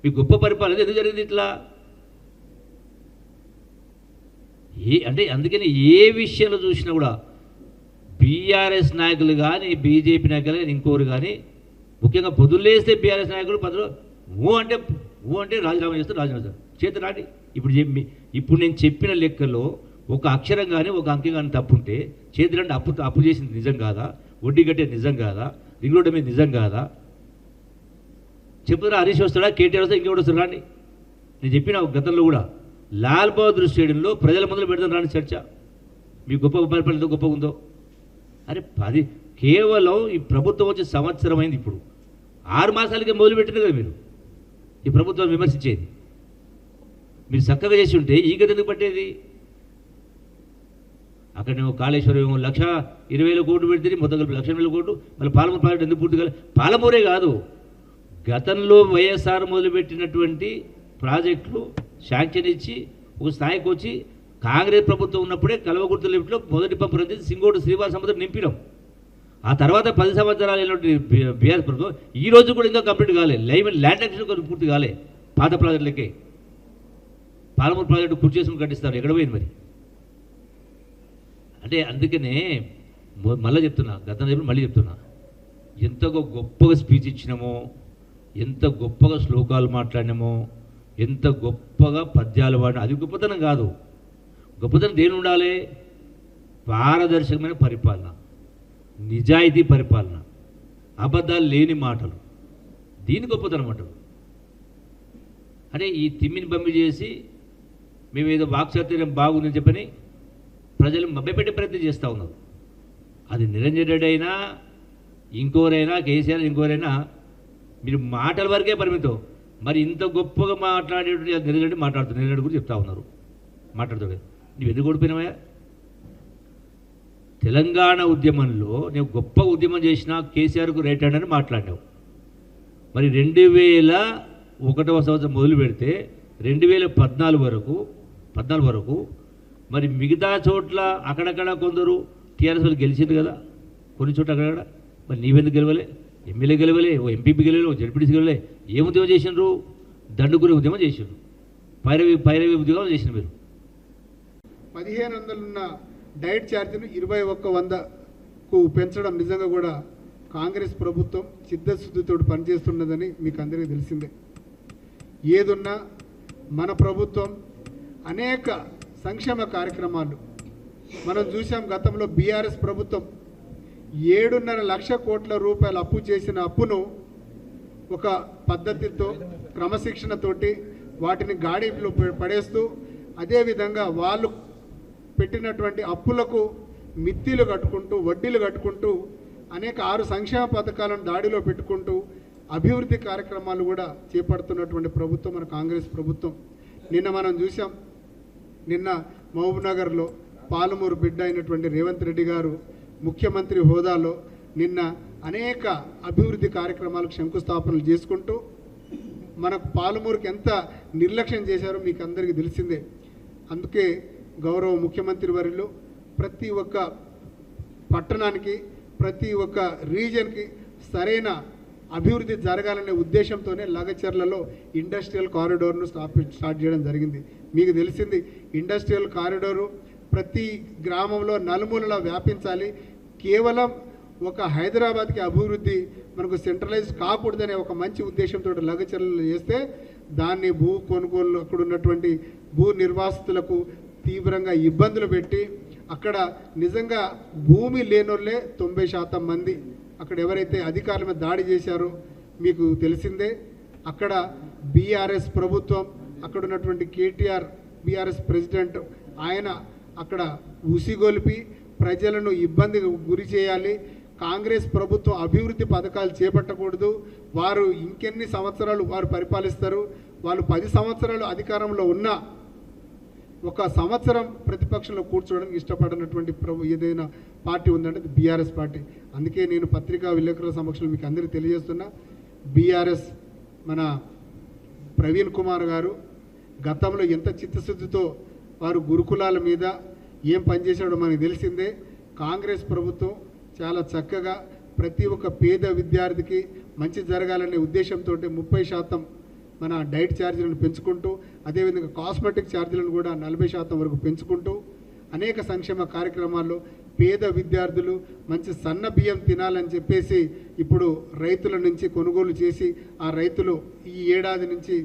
Speaker 1: మీ గొప్ప పరిపాలన ఎందుకు జరిగింది ఇట్లా? అంటే అందుకని ఏ విషయంలో చూసినా కూడా బీఆర్ఎస్ నాయకులు కానీ బీజేపీ నాయకులు కానీ ఇంకోరు కానీ ముఖ్యంగా పొద్దులేస్తే బీఆర్ఎస్ నాయకులు ఊ అంటే రాజీనామా చేస్తారు. చేత రాండి. ఇప్పుడు నేను చెప్పిన లెక్కలో ఒక అక్షరం కానీ ఒక అంకె కానీ తప్పుంటే చేతులంటే అప్పు చేసింది నిజం కాదా? వడ్డీ కట్టేది నిజం కాదా? రింగ్ రోడ్డు మీద నిజం కాదా? చెప్తారా? హరీష్ వస్తాడా? కేటీఆర్ వస్తాడా? ఇంకెవడు వస్తాడు? రాండి. నేను చెప్పిన గతంలో కూడా లాల్ బహదూర్ స్టేడియంలో ప్రజల మొదలు పెడతాను రాని చర్చ. మీ గొప్ప పరిపాలన ఎంత గొప్పగా ఉందో. అరే కేవలం ఈ ప్రభుత్వం వచ్చే సంవత్సరం అయింది. ఇప్పుడు 6 మాసాలకే మొదలుపెట్టింది కదా మీరు ఈ ప్రభుత్వం విమర్శించేది. మీరు చక్కగా చేసి ఉంటే ఈ గది ఎందుకు పట్టేది? అక్కడేమో కాళేశ్వరం 1,20,000 కోట్లు పెడితే మొత్తం కలిపి 1,20,000 కోట్లు. మళ్ళీ పాలమూరు ప్రాజెక్టు ఎందుకు పూర్తి కాదు? పాలమూరే కాదు, గతంలో వైఎస్ఆర్ మొదలుపెట్టినటువంటి ప్రాజెక్టులు శాంక్షన్ ఇచ్చి ఒక స్థాయికి వచ్చి కాంగ్రెస్ ప్రభుత్వం ఉన్నప్పుడే కల్వకుర్తి లిఫ్ట్లో మొదటి పంపు నుంచి సింగోడు శ్రీవారి సముద్రం నింపినాం. ఆ తర్వాత 10 సంవత్సరాలు బీఆర్ఎస్ ప్రభుత్వం ఈ రోజు కూడా ఇంకా కంప్లీట్ కాలే. ల్యాండ్ యాక్షన్ కొంచెం పూర్తి కాలే. పాత ప్రాజెక్టులకే పాలమూరు ప్రాజెక్టు కుర్చీ చేసుకుని కట్టిస్తారు. ఎక్కడ పోయింది మరి? అంటే అందుకనే మళ్ళీ చెప్తున్నా, గతంలో చెప్పి మళ్ళీ చెప్తున్నా, ఎంత గొప్పగా స్పీచ్ ఇచ్చినామో, ఎంత గొప్పగా శ్లోకాలు మాట్లాడినామో, ఎంత గొప్పగా పద్యాలు వాడినా అది గొప్పతనం కాదు. గొప్పతనం దేని ఉండాలి? పారదర్శకమైన పరిపాలన, నిజాయితీ పరిపాలన, అబద్ధాలు లేని మాటలు. దీని గొప్పతనం అంటారు. అంటే ఈ తిమ్మిని పంపి చేసి మేమేదో వాక్చాతుర్యం బాగుందని చెప్పని ప్రజలు మభ్యపెట్టే ప్రయత్నం చేస్తూ ఉన్నారు. అది నిరంజన్ రెడ్డి అయినా ఇంకోరైనా కేసీఆర్ ఇంకోరైనా మీరు మాటల వరకే పరిమితం. మరి ఇంత గొప్పగా మాట్లాడేటువంటి నిరంజన్ రెడ్డి మాట్లాడుతున్నారు. నిరంజన్ రెడ్డి కూడా చెప్తా ఉన్నారు మాట్లాడుతాడు. నువ్వు ఎందుకు ఓడిపోయినావా? తెలంగాణ ఉద్యమంలో నేను గొప్ప ఉద్యమం చేసినా కేసీఆర్కు రైట్ హ్యాండ్ అని మాట్లాడినావు. మరి 2001వ సంవత్సరం మొదలు పెడితే 2014 వరకు మరి మిగతా చోట్ల అక్కడక్కడ కొందరు టీఆర్ఎస్ వాళ్ళు గెలిచింది కదా, కొన్ని చోట్ల అక్కడక్కడ. మరి నీవెందుకు గెలవలే? ఎమ్మెల్యే గెలవలే, ఓ ఎంపీపీ గెలవలే, ఓ జడ్పీటీసీ గెలవలే. ఏం ఉద్యమం చేసినారు? దండుకునే ఉద్యమం చేసిండ్రు, పైరవి ఉద్యోగం చేసిన మీరు.
Speaker 4: 1500 ఉన్న డైట్ ఛార్జీని 2100కు పెంచడం నిజంగా కూడా కాంగ్రెస్ ప్రభుత్వం చిత్తశుద్ధితో పనిచేస్తున్నదని మీకు అందరికీ తెలిసిందే. ఏదున్నా మన ప్రభుత్వం అనేక సంక్షేమ కార్యక్రమాలు మనం చూసాం. గతంలో బీఆర్ఎస్ ప్రభుత్వం 7.5 లక్షల కోట్ల రూపాయలు అప్పు చేసిన అప్పును ఒక పద్ధతితో క్రమశిక్షణతోటి వాటిని గాడిలో పడేస్తూ అదేవిధంగా వాళ్ళు పెట్టినటువంటి అప్పులకు మిత్తిలు కట్టుకుంటూ వడ్డీలు కట్టుకుంటూ అనేక 6 సంక్షేమ పథకాలను దాడిలో పెట్టుకుంటూ అభివృద్ధి కార్యక్రమాలు కూడా చేపడుతున్నటువంటి ప్రభుత్వం మన కాంగ్రెస్ ప్రభుత్వం. నిన్న మనం చూసాం, నిన్న మహబూబ్నగర్లో పాలమూరు బిడ్డ అయినటువంటి రేవంత్ రెడ్డి గారు ముఖ్యమంత్రి హోదాలో నిన్న అనేక అభివృద్ధి కార్యక్రమాలకు శంకుస్థాపనలు చేసుకుంటూ మనకు పాలమూరుకి ఎంత నిర్లక్ష్యం చేశారో మీకు అందరికీ తెలిసిందే. అందుకే గౌరవ ముఖ్యమంత్రి వర్యులు ప్రతి ఒక్క పట్టణానికి ప్రతి ఒక్క రీజన్కి సరైన అభివృద్ధి జరగాలనే ఉద్దేశంతోనే లగచర్లలో ఇండస్ట్రియల్ కారిడోర్ను స్టార్ట్ చేయడం జరిగింది. మీకు తెలిసింది, ఇండస్ట్రియల్ కారిడోరు ప్రతి గ్రామంలో నలుమూలలా వ్యాపించాలి. కేవలం ఒక హైదరాబాద్కి అభివృద్ధి మనకు సెంట్రలైజ్ కాకూడదనే ఒక మంచి ఉద్దేశంతో లగచర్యలు చేస్తే దాన్ని భూ కొనుగోలు అక్కడ ఉన్నటువంటి భూ నిర్వాసితులకు తీవ్రంగా ఇబ్బందులు పెట్టి అక్కడ నిజంగా భూమి లేనోళ్ళే 90% మంది అక్కడ ఎవరైతే అధికారుల మీద దాడి చేశారో మీకు తెలిసిందే. అక్కడ బీఆర్ఎస్ ప్రభుత్వం అక్కడ ఉన్నటువంటి కేటీఆర్ బీఆర్ఎస్ ప్రెసిడెంట్ ఆయన అక్కడ ఉసిగొల్పి ప్రజలను ఇబ్బందికి గురి చేయాలి. కాంగ్రెస్ ప్రభుత్వం అభివృద్ధి పథకాలు చేపట్టకూడదు, వారు ఇంకెన్ని సంవత్సరాలు వారు పరిపాలిస్తారు, వాళ్ళు 10 సంవత్సరాలు అధికారంలో ఉన్న 1 సంవత్సరం ప్రతిపక్షంలో కూర్చోవడానికి ఇష్టపడినటువంటి ఏదైనా పార్టీ ఉందంటే అది బీఆర్ఎస్ పార్టీ. అందుకే నేను పత్రికా విలేకరుల సమక్షంలో మీకు అందరికీ తెలియజేస్తున్నా, బీఆర్ఎస్ మన ప్రవీణ్ కుమార్ గారు గతంలో ఎంత చిత్తశుద్ధితో వారు గురుకులాల మీద ఏం పనిచేసాడో మనకు తెలిసిందే. కాంగ్రెస్ ప్రభుత్వం చాలా చక్కగా ప్రతి ఒక్క పేద విద్యార్థికి మంచి జరగాలనే ఉద్దేశంతో 30% మన డైట్ ఛార్జీలను పెంచుకుంటూ అదేవిధంగా కాస్మెటిక్ ఛార్జీలను కూడా 40% వరకు పెంచుకుంటూ అనేక సంక్షేమ కార్యక్రమాల్లో పేద విద్యార్థులు మంచి సన్న బియ్యం తినాలని చెప్పేసి ఇప్పుడు రైతుల నుంచి కొనుగోలు చేసి ఆ రైతులు ఈ ఏడాది నుంచి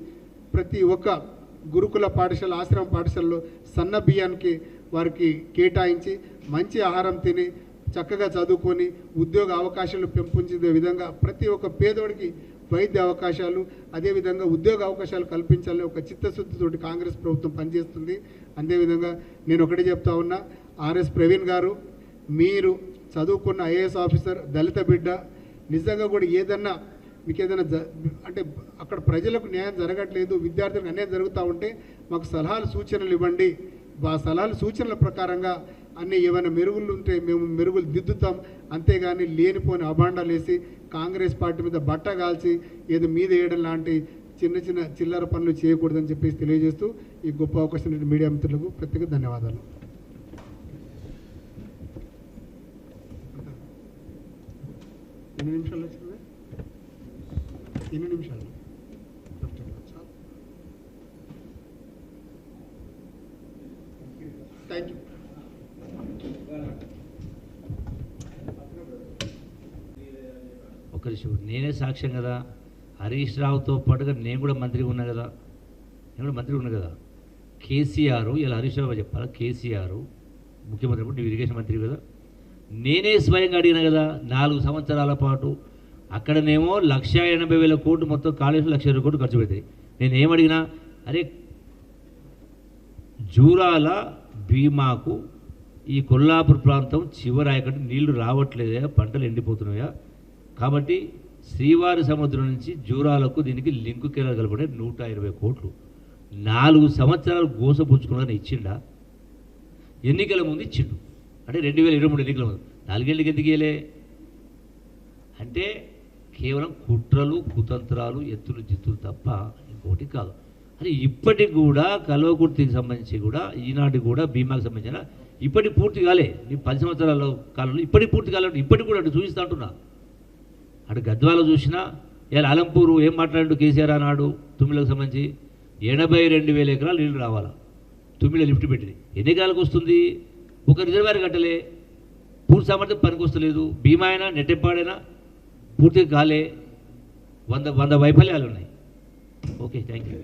Speaker 4: ప్రతి ఒక్క గురుకుల పాఠశాల ఆశ్రమ పాఠశాలలో సన్న బియ్యానికి వారికి కేటాయించి మంచి ఆహారం తిని చక్కగా చదువుకొని ఉద్యోగ అవకాశాలు పెంపొందే విధంగా ప్రతి ఒక్క పేదోడికి వైద్య అవకాశాలు అదేవిధంగా ఉద్యోగ అవకాశాలు కల్పించాలని ఒక చిత్తశుద్ధితోటి కాంగ్రెస్ ప్రభుత్వం పనిచేస్తుంది. అదేవిధంగా నేను ఒకటే చెప్తా ఉన్నా, ఆర్ఎస్ ప్రవీణ్ గారు మీరు చదువుకున్న ఐఏఎస్ ఆఫీసర్, దళిత బిడ్డ, నిజంగా కూడా ఏదన్నా మీకు ఏదైనా అంటే అక్కడ ప్రజలకు న్యాయం జరగట్లేదు, విద్యార్థులకు అన్యాయం జరుగుతూ ఉంటే మాకు సలహాలు సూచనలు ఇవ్వండి. ఆ సలహాలు సూచనల ప్రకారంగా అన్నీ ఏమైనా మెరుగులు ఉంటే మేము మెరుగులు దిద్దుతాం. అంతేగాని లేనిపోని అభాండాలు వేసి కాంగ్రెస్ పార్టీ మీద బట్ట కాల్చి ఏదో మీద వేయడం లాంటి చిన్న చిల్లర పనులు చేయకూడదని చెప్పేసి తెలియజేస్తూ ఈ గొప్ప అవకాశం మీడియా మిత్రులకు ప్రత్యేక ధన్యవాదాలు. ఎన్ని నిమిషాలు వచ్చింది? ఎన్ని నిమిషాలు? Thank you.
Speaker 1: ఒక విషయం, నేనే సాక్ష్యం కదా, హరీష్ రావుతో పాటుగా నేను కూడా మంత్రిగా ఉన్నా కదా, కేసీఆర్, ఇలా హరీష్ రావు చెప్పాలా, కేసీఆర్ ముఖ్యమంత్రి నువ్వు ఇరిగేషన్ మంత్రి కదా, నేనే స్వయంగా అడిగినా కదా 4 సంవత్సరాల పాటు. అక్కడనేమో 1,80,000 కోట్లు మొత్తం కాళేశ్వరం 1,20,000 కోట్లు ఖర్చు పెడతాయి. నేనేమడిగినా, అరే జూరాల భీమాకు ఈ కొల్లాపూర్ ప్రాంతం చివరాయకంటే నీళ్లు రావట్లేదా, పంటలు ఎండిపోతున్నాయా, కాబట్టి శ్రీవారి సముద్రం నుంచి జూరాలకు దీనికి లింకు కెలగలపడే 120 కోట్లు 4 సంవత్సరాలు గోసపుచ్చుకున్నారని ఇచ్చిండా? ఎన్నికల ముందు ఇచ్చిండు, అంటే 2023 ఎన్నికల ముందు. 4 ఏళ్ళకి ఎందుకు ఇయ్యలే అంటే కేవలం కుట్రలు కుతంత్రాలు ఎత్తులు జిత్తులు తప్ప ఇంకోటి కాదు. అది ఇప్పటికి కూడా కల్వకుర్తికి సంబంధించి కూడా ఈనాటికి కూడా భీమాకి సంబంధించిన ఇప్పటికి పూర్తి కాలే. నీ 10 సంవత్సరాల కాలంలో ఇప్పటికి పూర్తి కాలంటే ఇప్పటికి కూడా అటు చూపిస్తా అంటున్నా. అటు గద్వాలో చూసినా ఇలా అలంపూరు ఏం మాట్లాడు కేసీఆర్ అన్నాడు, తుమ్మిలకు సంబంధించి 82,000 ఎకరాలు నీళ్ళు రావాలా, తుమ్మిలో లిఫ్ట్ పెట్టింది. ఎన్ని ఎకరాలకు వస్తుంది? ఒక రిజర్వాయర్ కట్టలే, పూర్తి సామర్థ్యం పనికి వస్తలేదు. భీమా అయినా నెట్టెప్పాడైనా పూర్తిగా కాలే, 100 వైఫల్యాలు ఉన్నాయి. Okay, thank you.